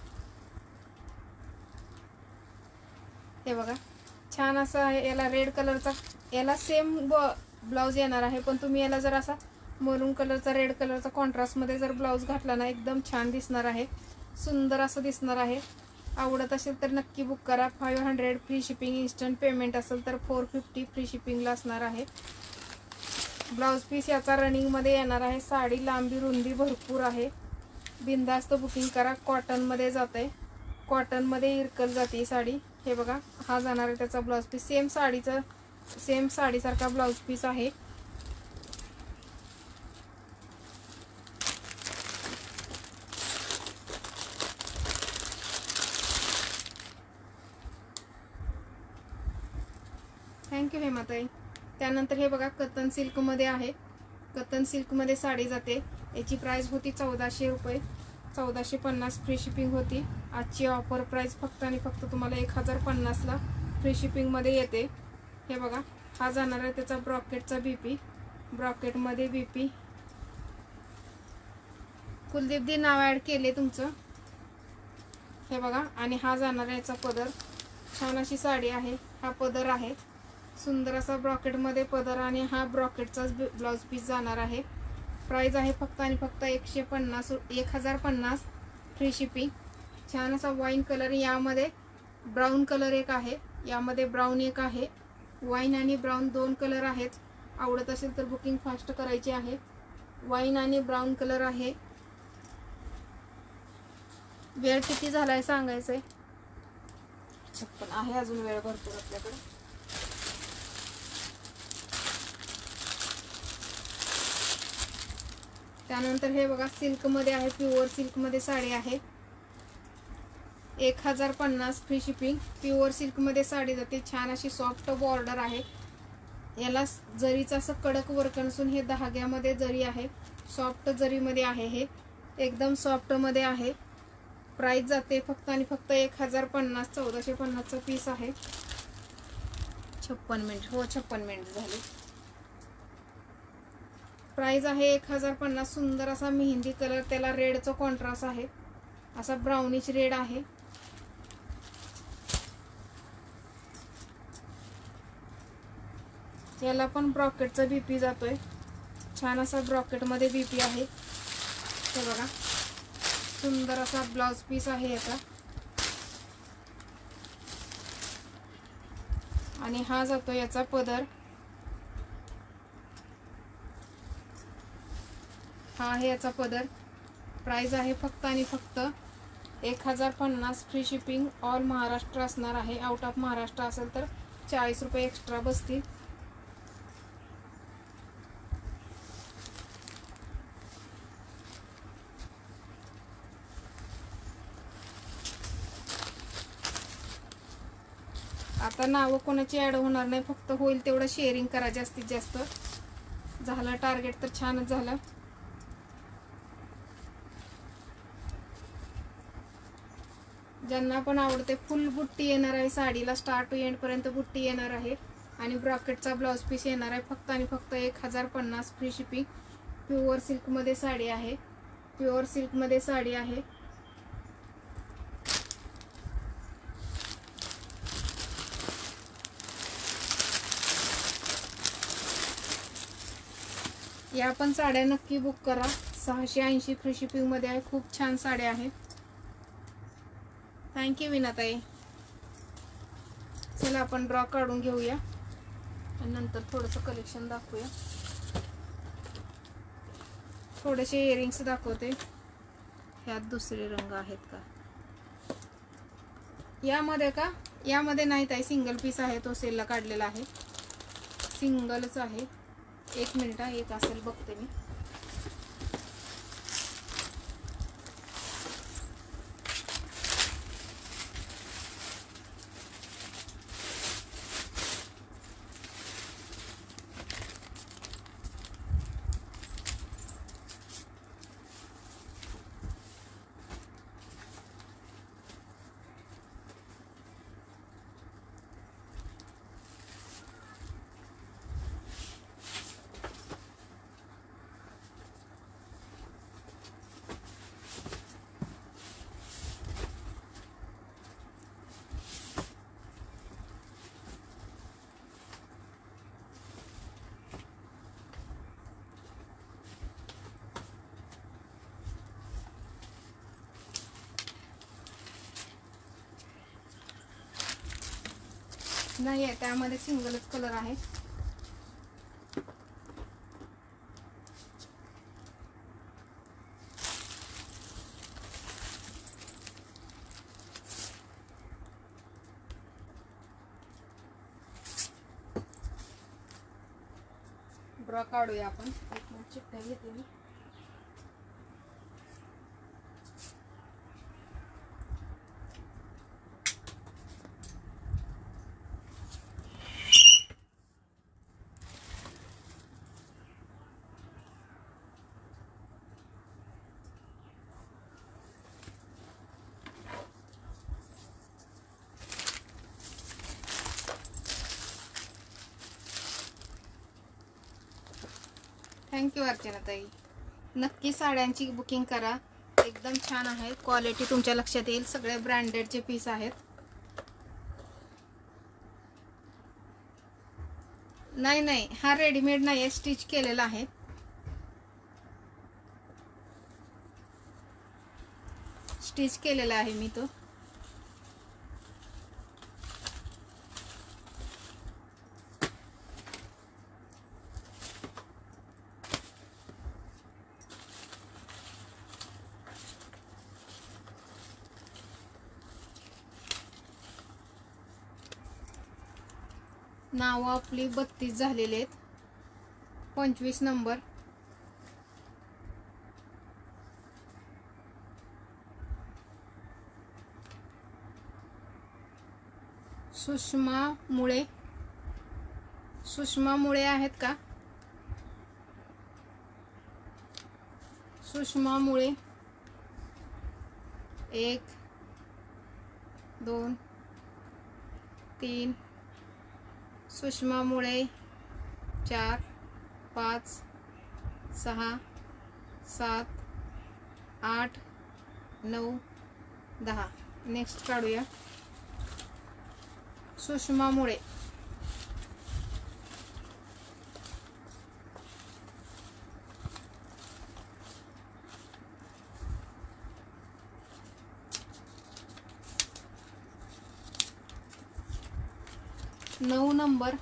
A: हे बघा, छान असा आहे. याला रेड कलरचा, याला सेम ब्लाउज येणार आहे, पण तुम्ही याला जर असा मरून कलरचा रेड कलरचा कॉन्ट्रास्ट मध्ये जर ब्लाउज घातला ना, एकदम छान दिसणार आहे, सुंदर असं दिसणार आहे. आवडत असेल तर नक्की बुक करा. 500 फ्री शिपिंग, इन्स्टंट पेमेंट असेल तर 450 फ्री शिपिंगला असणार आहे. ब्लाउज पीस याचा रनिंग मध्ये येणार आहे. साडी लांबी रुंदी भरपूर आहे. बिनधास्त बुकिंग करा. कॉटन मध्ये जाते, कॉटन मध्ये इरकल जाते साडी. हे बघा, हा जाणार आहे त्याचा ब्लाउज पीस. सेम साडीसारखा ब्लाउज पीस आहे. थँक्यू हेमाताई. त्यानंतर हे बघा, कतन सिल्क मध्ये आहे. कतन सिल्क मध्ये साडी जाते. याची प्राइस होती 1400 रुपये. 1450 फ्री शिपिंग होती. आजची ऑफर प्राइस फक्त आणि फक्त तुम्हाला 1050ला फ्री शिपिंग मध्ये येते. हे बघा, हा जाणार आहे त्याचा ब्रॉकेटचा बीपी. ब्रॉकेट मध्ये बीपी. कुलदीप दी नाव ऍड केले तुमचं. हे बघा, आणि हा जाणार आहे याचा पदर. छान अशी साडी आहे. हा पदर आहे, सुंदर असा ब्रॉकेट मध्ये पदर, आणि हा ब्रॉकेटचाच ब्लाउज पीस जाणार आहे. प्राइस आहे फक्त आणि फक्त 1050 फ्री शिपिंग. छान असा वाईन कलर, यामध्ये ब्राऊन कलर एक आहे, यामध्ये ब्राऊन एक आहे. वाईन आणि ब्राऊन दोन कलर आहेत. आवडत असेल तर बुकिंग फास्ट करायची आहे. वाईन आणि ब्राऊन कलर आहे. वेळ किती झालाय सांगायचंय. 56 आहे, अजून वेळ भरपूर आपल्याकडे. त्यानंतर हे बघा, सिल्क मध्ये आहे, प्युअर सिल्क मध्ये साडी आहे. 1050 फ्री शिपिंग. प्युअर सिल्क मध्ये साडी जाते. छान अशी सॉफ्ट बॉर्डर आहे. याला जरीचं असं कडक वर्क नसून हे धाग्यामध्ये जरी आहे, सॉफ्ट जरी मध्ये आहे, हे एकदम सॉफ्ट मध्ये आहे. प्राइस जाते फक्त आणि फक्त 1050. 1450चा पीस आहे. 56 मिनिट, हो 56 मिनिट झाले. प्राइस आहे 1050. सुंदर असा मेहंदी कलर, त्याला रेडचा कॉन्ट्रास्ट आहे, असा ब्राउनिश रेड आहे. याला पण ब्रॉकेटचा बीपी जातोय. छान असा ब्रॉकेट मध्ये बीपी आहे. हे बघा, सुंदर असा ब्लाउज पीस आहे याचा. आणि हा जातो याचा पदर. हा आहे याचा पदर. प्राइस आहे फक्त आणि फक्त 1050 फ्री शिपिंग. ऑल महाराष्ट्र असणार आहे. आउट ऑफ महाराष्ट्र असेल तर 40 रुपये एक्स्ट्रा बसतील. आता नावं कोणाची ॲड होणार नाही, फक्त होईल तेवढं शेअरिंग करा जास्तीत जास्त. झालं टार्गेट तर छानच झालं. ज्यांना पण आवडते, फुल बुट्टी येणार आहे साडीला, स्टार्ट टू एंड पर्यंत बुट्टी येणार आहे. आणि ब्रॉकेटचा ब्लाउज पीस येणार आहे. फक्त आणि फक्त 1050 फ्री शिपिंग. प्युअर सिल्क मध्ये साडी आहे. प्युअर सिल्क मध्ये साडी आहे. या पण साड्या नक्की बुक करा. 680 फ्री शिपिंग मध्ये आहे. खूप छान साड्या आहे. थँक्यू विनाताई. चला आपण ड्रॉ काढून घेऊया आणि नंतर थोडंसं कलेक्शन दाखवूया. थोडेसे इयरिंग्स दाखवते. ह्यात दुसरे रंग आहेत का यामध्ये? का यामध्ये नाही ताई, सिंगल पीस आहे, तो सेलला काढलेला आहे, सिंगलच आहे. 1 मिनिट, एक असेल बघते मी. नाही आहे, त्यामध्ये सिंगलच कलर आहे. ड्रॉ काढूया आपण. एक मिनिट, चिठ्ठ्या घेते मी. थँक्यू अर्चना ताई. नक्की साड्यांची बुकिंग करा, एकदम छान आहे, क्वालिटी तुमच्या लक्षात येईल. सगळे ब्रँडेडचे पीस आहेत. नाही नाही, हा रेडीमेड नाही आहे, स्टिच केलेला आहे. स्टिच केलेला आहे मी तो. नाव आपली 32 झालेले आहेत. 25 नंबर. सुषमा मुळे. सुषमा मुळे आहेत का? सुषमा मुळे 1 2 3. सुषमा मुळे 4 5 6 7 8 9 10. नेक्स्ट काढूया. सुषमा मुळे. नऊ नंबर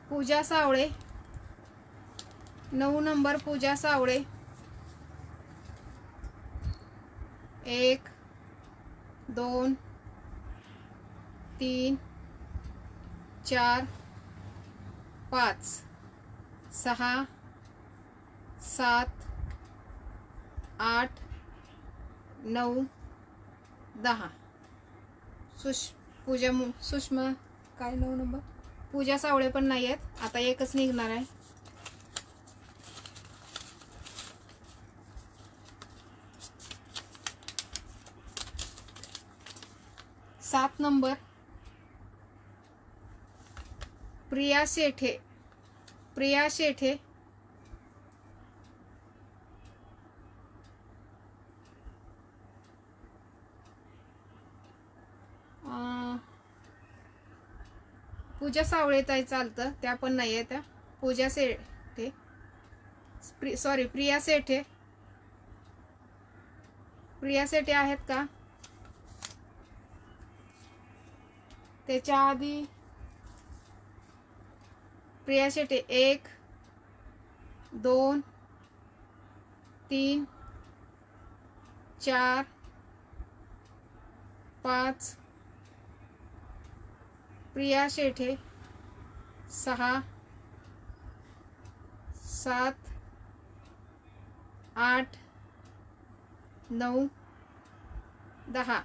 A: पूजा सावळे. 9 नंबर पूजा सावळे. 1 2 3 4 5 6 7 8 9 10. सुषमा काय 9 नंबर पूजा सावळे पण नाही आहेत. आता एकच निघणार आहे. सात नंबर प्रिया शेठे. प्रिया शेठे. पूजा सावळे ताई चालतं, त्या पण नाही आहे त्या. पूजा सेठे, सॉरी प्रिया सेठे. प्रिया सेठे आहेत का? त्याच्या आधी प्रिया शेटे 1 2 3 4 5, प्रिया शेठे 6, 7, 8, 9, 10.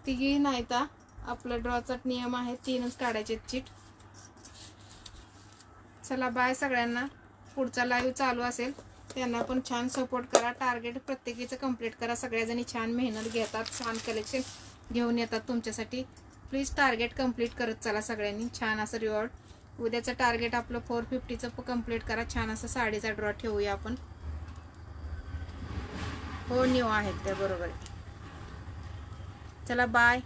A: तिघी नाहीत. आपला ड्रॉचा नियम आहे 3च काढायचे चिट. चला बाय सगळ्यांना. पुढचा लाईव्ह चालू असेल त्यांना पण छान सपोर्ट करा. टार्गेट प्रत्येकीचं कंप्लीट करा. सगळ्याजणी छान मेहनत घेतात, छान कलेक्शन घेऊन येतात तुमच्यासाठी. प्लीज टार्गेट कंप्लीट करत चला सगळ्यांनी. छान असं रिवॉर्ड. उद्याचं टार्गेट आपलं 450चं कंप्लीट करा. छान असं साडीचा ड्रॉ ठेवूया आपण. हो न्यू आहेत त्या, बरोबर आहे. चला बाय.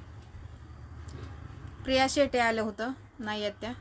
A: प्रिया शेटे आलं होतं, नाही आहेत त्या.